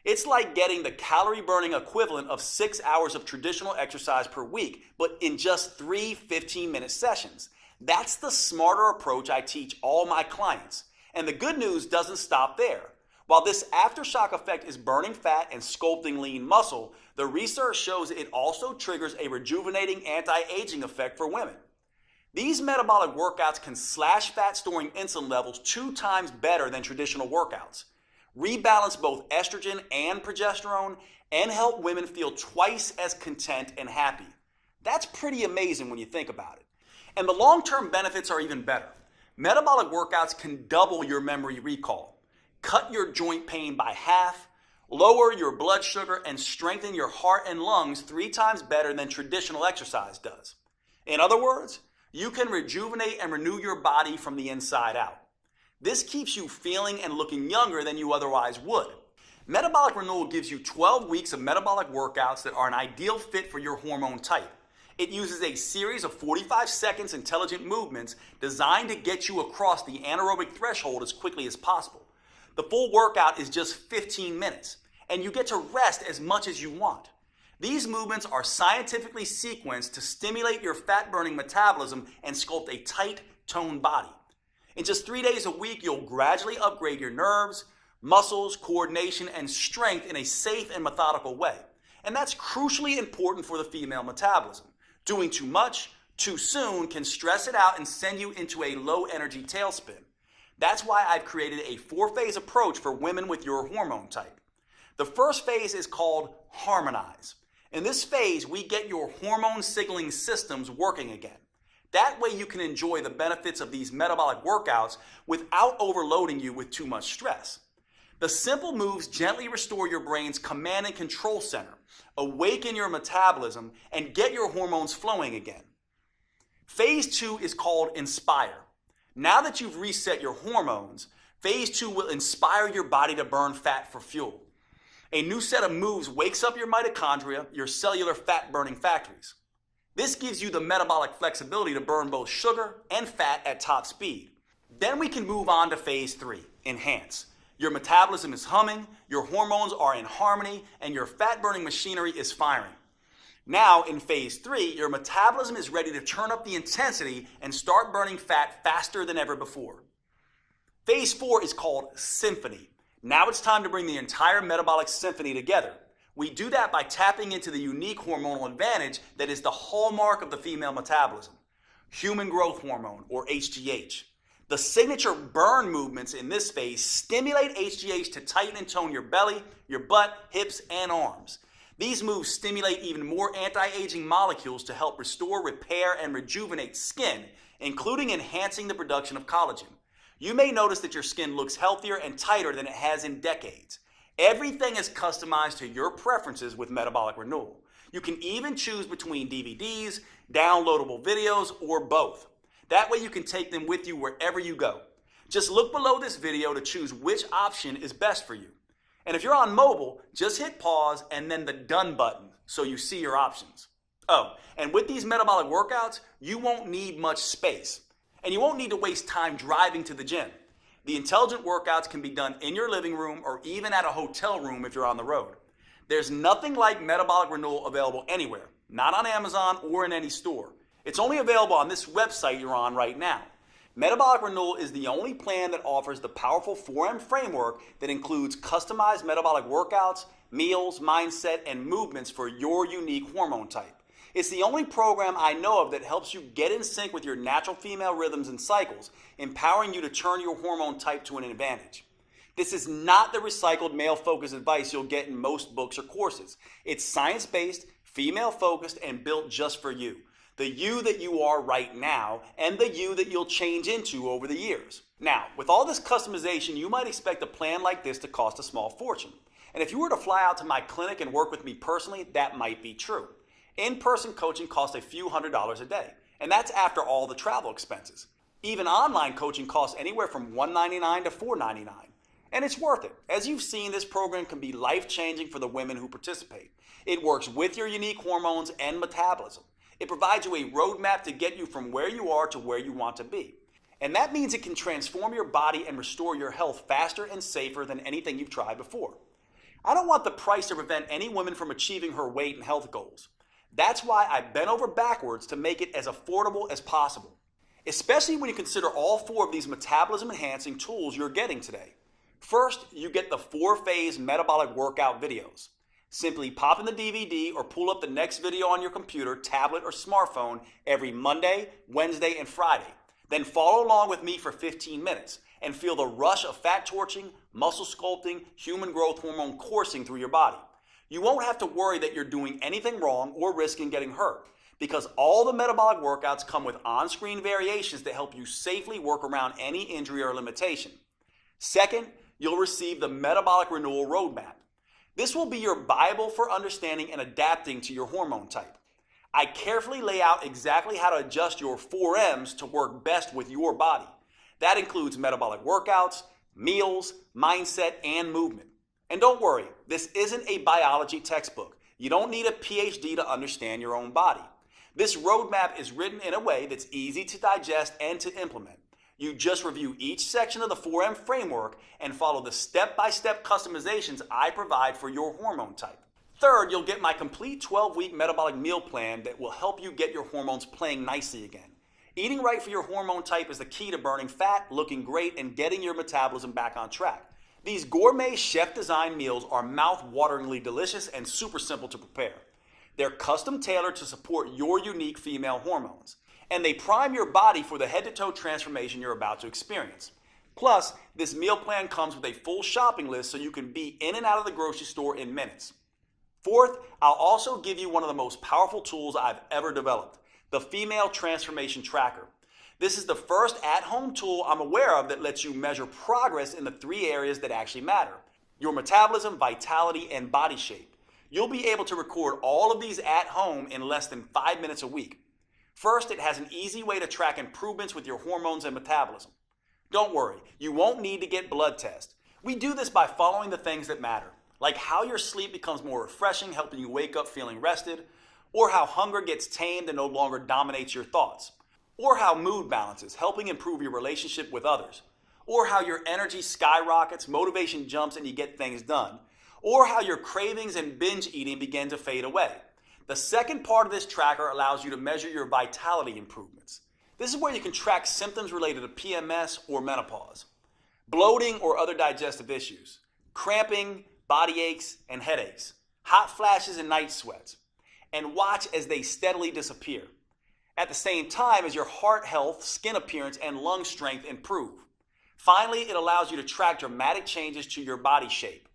It's like getting the calorie burning equivalent of 6 hours of traditional exercise per week, but in just 3 15-minute sessions. That's the smarter approach I teach all my clients. And the good news doesn't stop there. While this aftershock effect is burning fat and sculpting lean muscle, the research shows it also triggers a rejuvenating anti-aging effect for women. These metabolic workouts can slash fat storing insulin levels 2 times better than traditional workouts, rebalance both estrogen and progesterone, and help women feel twice as content and happy. That's pretty amazing when you think about it. And the long-term benefits are even better. Metabolic workouts can double your memory recall, cut your joint pain by half, lower your blood sugar, and strengthen your heart and lungs 3 times better than traditional exercise does. In other words, you can rejuvenate and renew your body from the inside out. This keeps you feeling and looking younger than you otherwise would. Metabolic Renewal gives you 12 weeks of metabolic workouts that are an ideal fit for your hormone type. It uses a series of 45 seconds intelligent movements designed to get you across the anaerobic threshold as quickly as possible. The full workout is just 15 minutes, and you get to rest as much as you want. These movements are scientifically sequenced to stimulate your fat-burning metabolism and sculpt a tight, toned body. In just 3 days a week, you'll gradually upgrade your nerves, muscles, coordination, and strength in a safe and methodical way. And that's crucially important for the female metabolism. Doing too much, too soon can stress it out and send you into a low-energy tailspin. That's why I've created a 4-phase approach for women with your hormone type. The first phase is called Harmonize. In this phase, we get your hormone signaling systems working again. That way you can enjoy the benefits of these metabolic workouts without overloading you with too much stress. The simple moves gently restore your brain's command and control center, awaken your metabolism, and get your hormones flowing again. Phase 2 is called Inspire. Now that you've reset your hormones, phase 2 will inspire your body to burn fat for fuel. A new set of moves wakes up your mitochondria, your cellular fat-burning factories. This gives you the metabolic flexibility to burn both sugar and fat at top speed. Then we can move on to phase 3, Enhance. Your metabolism is humming, your hormones are in harmony, and your fat-burning machinery is firing. Now, in phase 3, your metabolism is ready to turn up the intensity and start burning fat faster than ever before. Phase 4 is called Symphony. Now it's time to bring the entire metabolic symphony together. We do that by tapping into the unique hormonal advantage that is the hallmark of the female metabolism, human growth hormone, or HGH. The signature burn movements in this phase stimulate HGH to tighten and tone your belly, your butt, hips, and arms. These moves stimulate even more anti-aging molecules to help restore, repair, and rejuvenate skin, including enhancing the production of collagen. You may notice that your skin looks healthier and tighter than it has in decades. Everything is customized to your preferences with Metabolic Renewal. You can even choose between DVDs, downloadable videos, or both. That way you can take them with you wherever you go. Just look below this video to choose which option is best for you. And if you're on mobile, just hit pause and then the done button so you see your options. Oh, and with these metabolic workouts, you won't need much space. And you won't need to waste time driving to the gym. The intelligent workouts can be done in your living room or even at a hotel room if you're on the road. There's nothing like Metabolic Renewal available anywhere, not on Amazon or in any store. It's only available on this website you're on right now. Metabolic Renewal is the only plan that offers the powerful 4M framework that includes customized metabolic workouts, meals, mindset, and movements for your unique hormone type. It's the only program I know of that helps you get in sync with your natural female rhythms and cycles, empowering you to turn your hormone type to an advantage. This is not the recycled male-focused advice you'll get in most books or courses. It's science-based, female-focused, and built just for you. The you that you are right now, and the you that you'll change into over the years. Now, with all this customization, you might expect a plan like this to cost a small fortune. And if you were to fly out to my clinic and work with me personally, that might be true. In-person coaching costs a few $100s a day, and that's after all the travel expenses. Even online coaching costs anywhere from $199 to $499. And it's worth it. As you've seen, this program can be life-changing for the women who participate. It works with your unique hormones and metabolism. It provides you a roadmap to get you from where you are to where you want to be. And that means it can transform your body and restore your health faster and safer than anything you've tried before. I don't want the price to prevent any woman from achieving her weight and health goals. That's why I bent over backwards to make it as affordable as possible, especially when you consider all 4 of these metabolism enhancing tools you're getting today. First, you get the 4-phase metabolic workout videos. Simply pop in the DVD or pull up the next video on your computer, tablet, or smartphone every Monday, Wednesday, and Friday. Then follow along with me for 15 minutes and feel the rush of fat torching, muscle sculpting, human growth hormone coursing through your body. You won't have to worry that you're doing anything wrong or risking getting hurt, because all the metabolic workouts come with on-screen variations that help you safely work around any injury or limitation. Second, you'll receive the Metabolic Renewal Roadmap. This will be your Bible for understanding and adapting to your hormone type. I carefully lay out exactly how to adjust your 4Ms to work best with your body. That includes metabolic workouts, meals, mindset, and movement. And don't worry, this isn't a biology textbook. You don't need a PhD to understand your own body. This roadmap is written in a way that's easy to digest and to implement. You just review each section of the 4M framework and follow the step-by-step customizations I provide for your hormone type. Third, you'll get my complete 12-week metabolic meal plan that will help you get your hormones playing nicely again. Eating right for your hormone type is the key to burning fat, looking great, and getting your metabolism back on track. These gourmet chef-designed meals are mouth-wateringly delicious and super simple to prepare. They're custom tailored to support your unique female hormones, and they prime your body for the head-to-toe transformation you're about to experience. Plus, this meal plan comes with a full shopping list so you can be in and out of the grocery store in minutes. Fourth, I'll also give you one of the most powerful tools I've ever developed, the Female Transformation Tracker. This is the first at-home tool I'm aware of that lets you measure progress in the 3 areas that actually matter: your metabolism, vitality, and body shape. You'll be able to record all of these at home in less than 5 minutes a week. First, it has an easy way to track improvements with your hormones and metabolism. Don't worry, you won't need to get blood tests. We do this by following the things that matter, like how your sleep becomes more refreshing, helping you wake up feeling rested, or how hunger gets tamed and no longer dominates your thoughts, or how mood balances, helping improve your relationship with others, or how your energy skyrockets, motivation jumps, and you get things done, or how your cravings and binge eating begin to fade away. The second part of this tracker allows you to measure your vitality improvements. This is where you can track symptoms related to PMS or menopause, bloating or other digestive issues, cramping, body aches, and headaches, hot flashes and night sweats, and watch as they steadily disappear. At the same time as your heart health, skin appearance, and lung strength improve. Finally, it allows you to track dramatic changes to your body shape.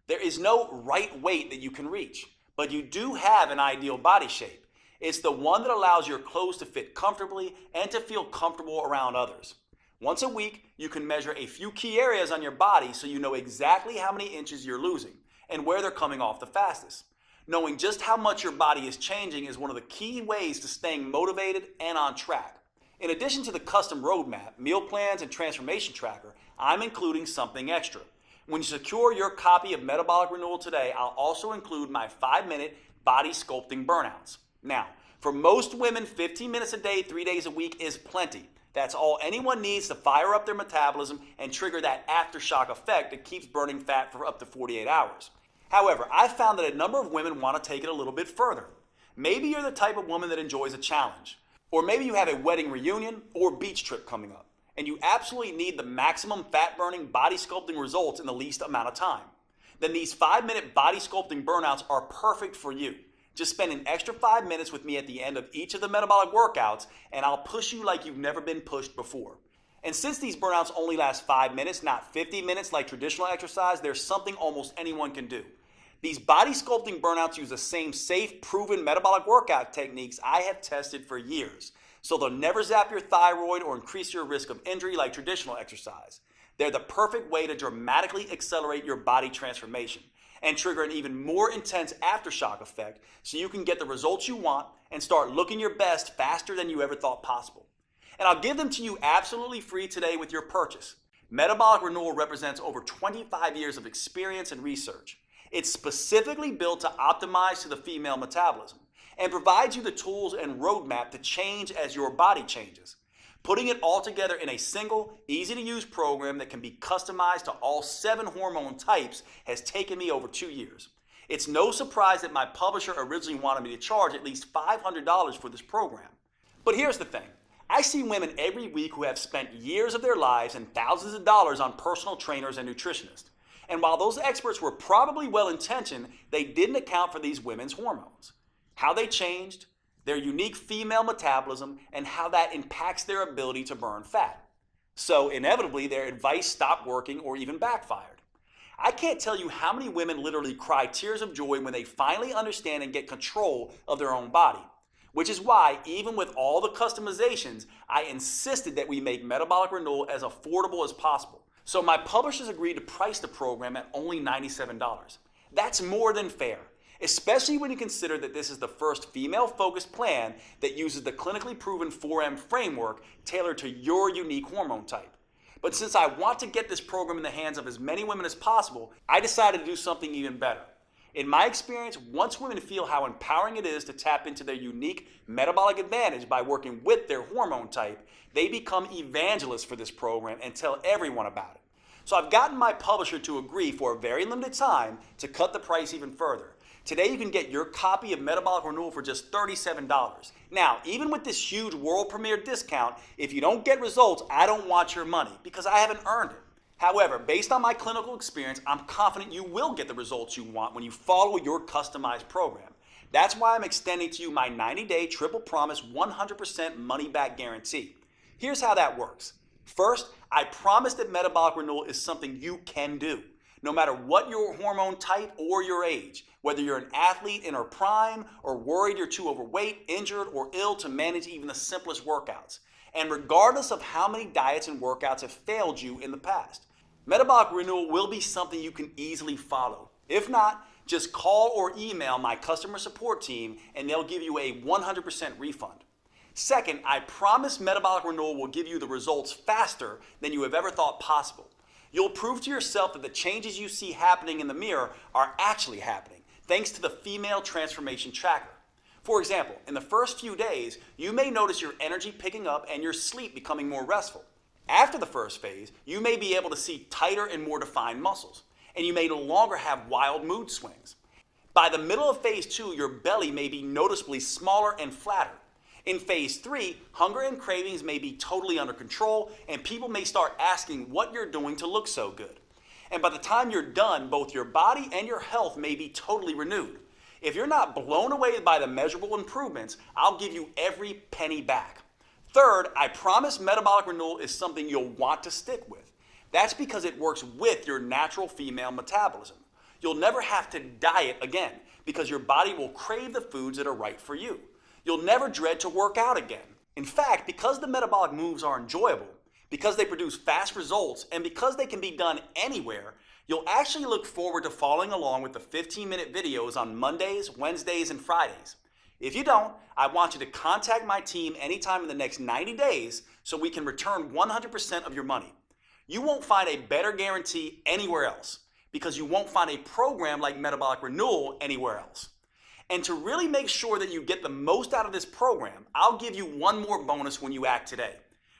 There is no right weight that you can reach, but you do have an ideal body shape. It's the one that allows your clothes to fit comfortably and to feel comfortable around others. Once a week, you can measure a few key areas on your body so you know exactly how many inches you're losing and where they're coming off the fastest. Knowing just how much your body is changing is one of the key ways to staying motivated and on track. In addition to the custom roadmap, meal plans, and transformation tracker, I'm including something extra. When you secure your copy of Metabolic Renewal today, I'll also include my 5-minute body sculpting burnouts. Now, for most women, 15 minutes a day, 3 days a week is plenty. That's all anyone needs to fire up their metabolism and trigger that aftershock effect that keeps burning fat for up to 48 hours. However, I've found that a number of women want to take it a little bit further. Maybe you're the type of woman that enjoys a challenge. Or maybe you have a wedding reunion or beach trip coming up, and you absolutely need the maximum fat-burning, body sculpting results in the least amount of time. Then these 5-minute body sculpting burnouts are perfect for you. Just spend an extra 5 minutes with me at the end of each of the metabolic workouts, and I'll push you like you've never been pushed before. And since these burnouts only last 5 minutes, not 50 minutes like traditional exercise, there's something almost anyone can do. These body sculpting burnouts use the same safe, proven metabolic workout techniques I have tested for years. So they'll never zap your thyroid or increase your risk of injury like traditional exercise. They're the perfect way to dramatically accelerate your body transformation and trigger an even more intense aftershock effect so you can get the results you want and start looking your best faster than you ever thought possible. And I'll give them to you absolutely free today with your purchase. Metabolic Renewal represents over 25 years of experience and research. It's specifically built to optimize to the female metabolism, and provides you the tools and roadmap to change as your body changes. Putting it all together in a single, easy-to-use program that can be customized to all 7 hormone types has taken me over 2 years. It's no surprise that my publisher originally wanted me to charge at least $500 for this program. But here's the thing. I see women every week who have spent years of their lives and thousands of dollars on personal trainers and nutritionists. And while those experts were probably well-intentioned, they didn't account for these women's hormones, how they changed, their unique female metabolism, and how that impacts their ability to burn fat. So inevitably, their advice stopped working or even backfired. I can't tell you how many women literally cry tears of joy when they finally understand and get control of their own body. Which is why, even with all the customizations, I insisted that we make Metabolic Renewal as affordable as possible. So my publishers agreed to price the program at only $97. That's more than fair, especially when you consider that this is the first female-focused plan that uses the clinically proven 4M framework tailored to your unique hormone type. But since I want to get this program in the hands of as many women as possible, I decided to do something even better. In my experience, once women feel how empowering it is to tap into their unique metabolic advantage by working with their hormone type, they become evangelists for this program and tell everyone about it. So I've gotten my publisher to agree for a very limited time to cut the price even further. Today you can get your copy of Metabolic Renewal for just $37. Now, even with this huge world premiere discount, if you don't get results, I don't want your money because I haven't earned it. However, based on my clinical experience, I'm confident you will get the results you want when you follow your customized program. That's why I'm extending to you my 90-day triple promise 100% money-back guarantee. Here's how that works. First, I promise that Metabolic Renewal is something you can do, no matter what your hormone type or your age, whether you're an athlete in her prime or worried you're too overweight, injured, or ill to manage even the simplest workouts. And regardless of how many diets and workouts have failed you in the past, Metabolic Renewal will be something you can easily follow. If not, just call or email my customer support team and they'll give you a 100% refund. Second, I promise Metabolic Renewal will give you the results faster than you have ever thought possible. You'll prove to yourself that the changes you see happening in the mirror are actually happening, thanks to the Female Transformation Tracker. For example, in the first few days, you may notice your energy picking up and your sleep becoming more restful. After the first phase, you may be able to see tighter and more defined muscles, and you may no longer have wild mood swings. By the middle of phase 2, your belly may be noticeably smaller and flatter. In phase 3, hunger and cravings may be totally under control, and people may start asking what you're doing to look so good. And by the time you're done, both your body and your health may be totally renewed. If you're not blown away by the measurable improvements, I'll give you every penny back. Third, I promise Metabolic Renewal is something you'll want to stick with. That's because it works with your natural female metabolism. You'll never have to diet again because your body will crave the foods that are right for you. You'll never dread to work out again. In fact, because the metabolic moves are enjoyable, because they produce fast results, and because they can be done anywhere, you'll actually look forward to following along with the 15-minute videos on Mondays, Wednesdays, and Fridays. If you don't, I want you to contact my team anytime in the next 90 days so we can return 100% of your money. You won't find a better guarantee anywhere else because you won't find a program like Metabolic Renewal anywhere else. And to really make sure that you get the most out of this program, I'll give you one more bonus when you act today.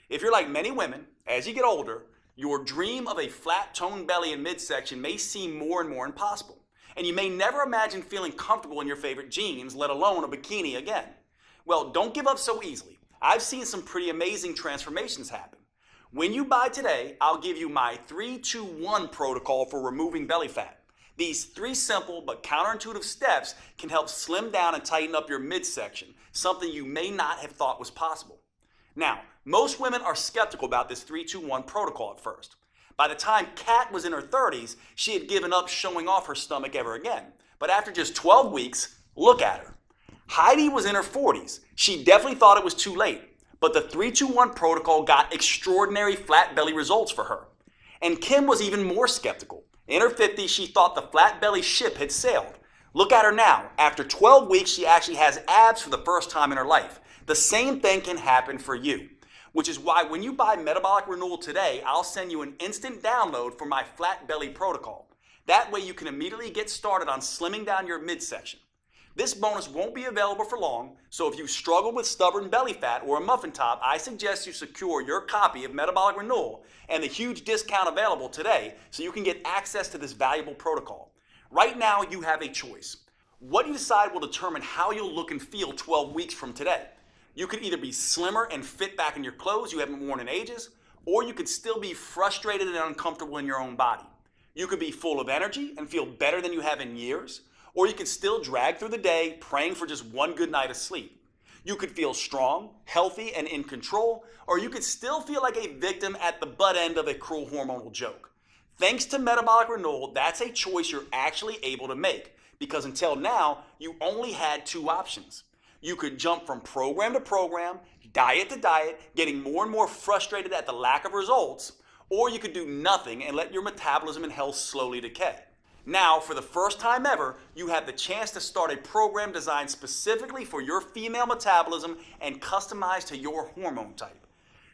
If you're like many women, as you get older, your dream of a flat toned belly and midsection may seem more and more impossible. And you may never imagine feeling comfortable in your favorite jeans, let alone a bikini again. Well, don't give up so easily. I've seen some pretty amazing transformations happen. When you buy today, I'll give you my 3-2-1 protocol for removing belly fat. These 3 simple but counterintuitive steps can help slim down and tighten up your midsection, something you may not have thought was possible. Now, most women are skeptical about this 3-2-1 protocol at first. By the time Kat was in her 30s, she had given up showing off her stomach ever again. But after just 12 weeks, look at her. Heidi was in her 40s. She definitely thought it was too late. But the 3-2-1 protocol got extraordinary flat belly results for her. And Kim was even more skeptical. In her 50s, she thought the flat belly ship had sailed. Look at her now. After 12 weeks, she actually has abs for the first time in her life. The same thing can happen for you. Which is why when you buy Metabolic Renewal today, I'll send you an instant download for my flat belly protocol. That way you can immediately get started on slimming down your midsection. This bonus won't be available for long, so if you struggle with stubborn belly fat or a muffin top, I suggest you secure your copy of Metabolic Renewal and the huge discount available today so you can get access to this valuable protocol. Right now, you have a choice. What you decide will determine how you'll look and feel 12 weeks from today. You could either be slimmer and fit back in your clothes you haven't worn in ages, or you could still be frustrated and uncomfortable in your own body. You could be full of energy and feel better than you have in years, or you could still drag through the day praying for just one good night of sleep. You could feel strong, healthy, and in control, or you could still feel like a victim at the butt end of a cruel hormonal joke. Thanks to Metabolic Renewal, that's a choice you're actually able to make, because until now, you only had two options. You could jump from program to program, diet to diet, getting more and more frustrated at the lack of results, or you could do nothing and let your metabolism and health slowly decay. Now, for the first time ever, you have the chance to start a program designed specifically for your female metabolism and customized to your hormone type.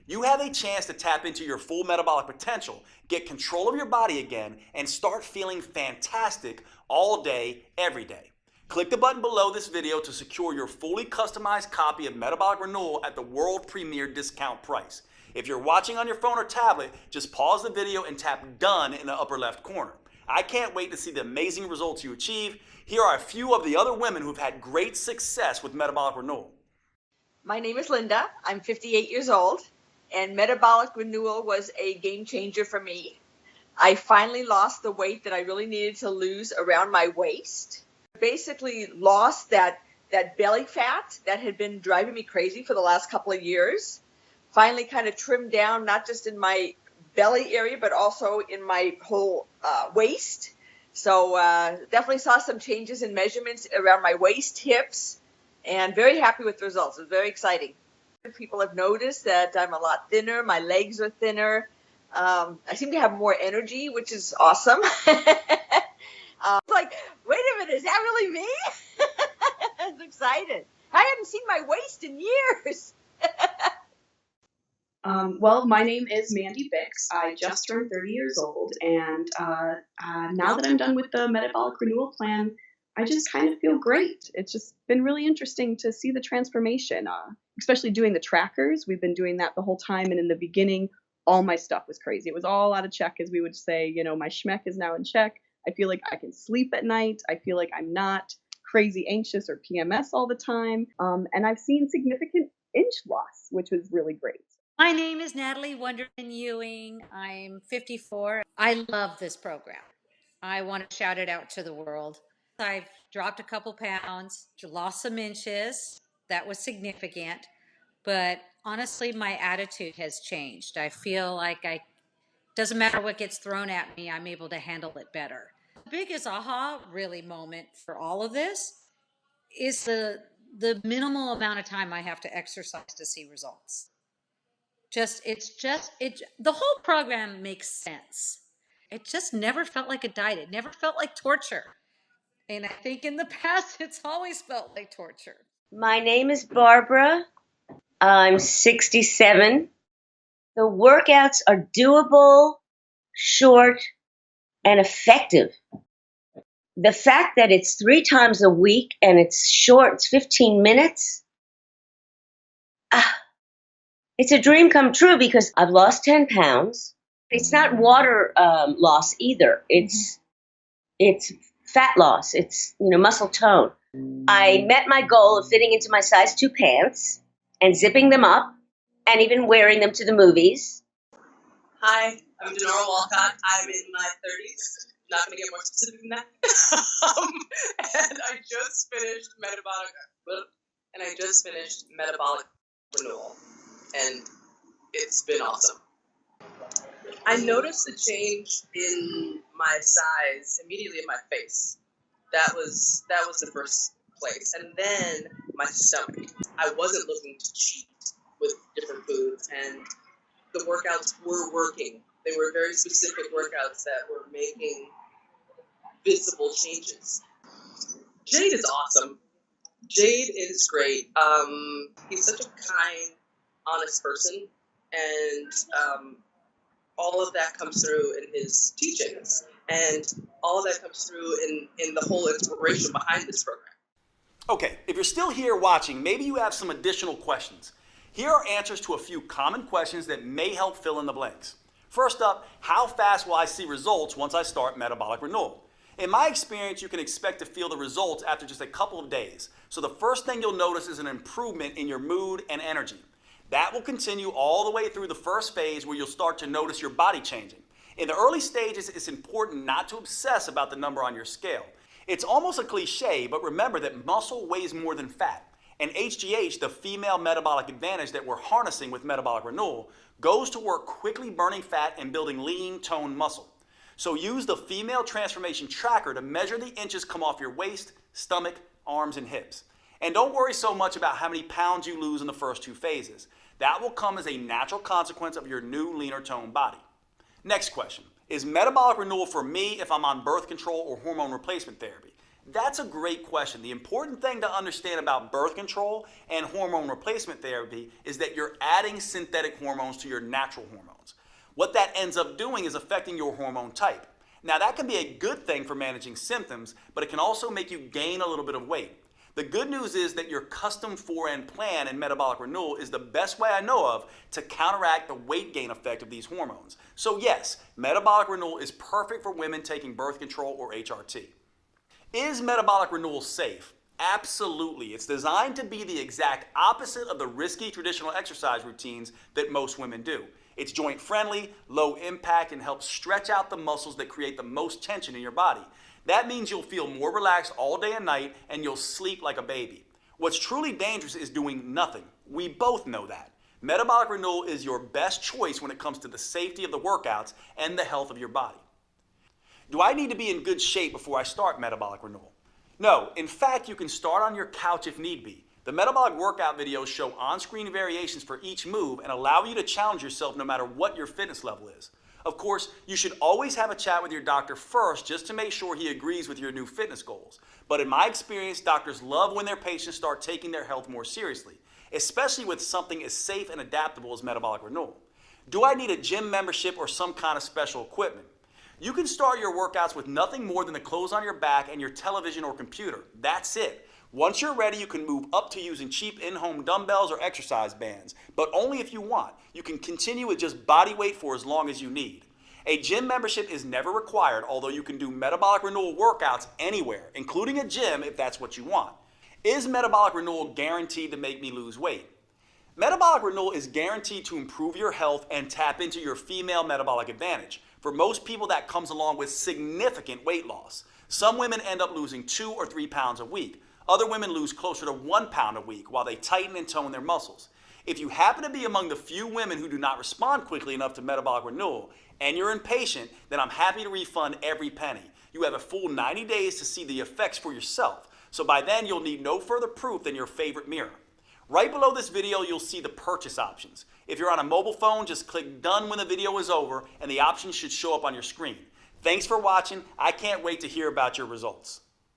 You have a chance to tap into your full metabolic potential, get control of your body again, and start feeling fantastic all day, every day. Click the button below this video to secure your fully customized copy of Metabolic Renewal at the world premiere discount price. If you're watching on your phone or tablet, just pause the video and tap Done in the upper left corner. I can't wait to see the amazing results you achieve. Here are a few of the other women who've had great success with Metabolic Renewal. My name is Linda. I'm 58 years old, and Metabolic Renewal was a game changer for me. I finally lost the weight that I really needed to lose around my waist. Basically lost that belly fat that had been driving me crazy for the last couple of years. Finally kind of trimmed down, not just in my belly area, but also in my whole waist. So definitely saw some changes in measurements around my waist, hips, and very happy with the results. It was very exciting. People have noticed that I'm a lot thinner. My legs are thinner. I seem to have more energy, which is awesome. Like, wait a minute, is that really me? I was excited. I hadn't seen my waist in years. Well, my name is Mandy Bix. I just turned 30 years old, and now that I'm done with the Metabolic Renewal Plan, I just kind of feel great. It's just been really interesting to see the transformation, especially doing the trackers. We've been doing that the whole time, and in the beginning, all my stuff was crazy. It was all out of check, as we would say. You know, my schmeck is now in check. I feel like I can sleep at night. I feel like I'm not crazy anxious or PMS all the time, and I've seen significant inch loss, which was really great. My name is Natalie Wonderman Ewing. I'm 54. I love this program. I want to shout it out to the world. I've dropped a couple pounds, lost some inches. That was significant. But honestly, my attitude has changed. I feel like doesn't matter what gets thrown at me, I'm able to handle it better. The biggest aha really moment for all of this is the minimal amount of time I have to exercise to see results. The whole program makes sense. It just never felt like a diet. It never felt like torture. And I think in the past, it's always felt like torture. My name is Barbara. I'm 67. The workouts are doable, short, and effective. The fact that it's 3 times a week and it's short, it's 15 minutes. It's a dream come true because I've lost 10 pounds. It's not water loss either. It's fat loss. It's, muscle tone. I met my goal of fitting into my size 2 pants and zipping them up and even wearing them to the movies. Hi, I'm Denora Walcott. I'm in my 30s. Not going to get more specific than that. And I just finished Metabolic Renewal. And it's been awesome. I noticed the change in my size immediately in my face. That was the first place. And then my stomach. I wasn't looking to cheat with different foods, and the workouts were working. They were very specific workouts that were making visible changes. Jade is awesome. Jade is great. He's such a kind, honest person, and all of that comes through in his teachings, and all of that comes through in the whole inspiration behind this program. Okay, if you're still here watching, maybe you have some additional questions. Here are answers to a few common questions that may help fill in the blanks. First up, how fast will I see results once I start metabolic renewal? In my experience, you can expect to feel the results after just a couple of days. So the first thing you'll notice is an improvement in your mood and energy. That will continue all the way through the first phase where you'll start to notice your body changing. In the early stages, it's important not to obsess about the number on your scale. It's almost a cliche, but remember that muscle weighs more than fat. And HGH, the female metabolic advantage that we're harnessing with metabolic renewal, goes to work quickly burning fat and building lean, toned muscle. So use the female transformation tracker to measure the inches come off your waist, stomach, arms, and hips. And don't worry so much about how many pounds you lose in the first two phases. That will come as a natural consequence of your new, leaner toned body. Next question. Is metabolic renewal for me if I'm on birth control or hormone replacement therapy? That's a great question. The important thing to understand about birth control and hormone replacement therapy is that you're adding synthetic hormones to your natural hormones. What that ends up doing is affecting your hormone type. Now, that can be a good thing for managing symptoms, but it can also make you gain a little bit of weight. The good news is that your custom 4N plan in metabolic renewal is the best way I know of to counteract the weight gain effect of these hormones. So yes, metabolic renewal is perfect for women taking birth control or HRT. Is metabolic renewal safe? Absolutely. It's designed to be the exact opposite of the risky traditional exercise routines that most women do. It's joint friendly, low impact, and helps stretch out the muscles that create the most tension in your body. That means you'll feel more relaxed all day and night, and you'll sleep like a baby. What's truly dangerous is doing nothing. We both know that. Metabolic renewal is your best choice when it comes to the safety of the workouts and the health of your body. Do I need to be in good shape before I start metabolic renewal? No, in fact, you can start on your couch if need be. The metabolic workout videos show on-screen variations for each move and allow you to challenge yourself no matter what your fitness level is. Of course, you should always have a chat with your doctor first just to make sure he agrees with your new fitness goals. But in my experience, doctors love when their patients start taking their health more seriously, especially with something as safe and adaptable as metabolic renewal. Do I need a gym membership or some kind of special equipment? You can start your workouts with nothing more than the clothes on your back and your television or computer. That's it. Once you're ready, you can move up to using cheap in-home dumbbells or exercise bands, but only if you want. You can continue with just body weight for as long as you need. A gym membership is never required, although you can do metabolic renewal workouts anywhere, including a gym if that's what you want. Is metabolic renewal guaranteed to make me lose weight? Metabolic renewal is guaranteed to improve your health and tap into your female metabolic advantage. For most people, that comes along with significant weight loss. Some women end up losing 2 or 3 pounds a week. Other women lose closer to 1 pound a week while they tighten and tone their muscles. If you happen to be among the few women who do not respond quickly enough to metabolic renewal and you're impatient, then I'm happy to refund every penny. You have a full 90 days to see the effects for yourself. So by then, you'll need no further proof than your favorite mirror. Right below this video, you'll see the purchase options. If you're on a mobile phone, just click done when the video is over and the options should show up on your screen. Thanks for watching. I can't wait to hear about your results.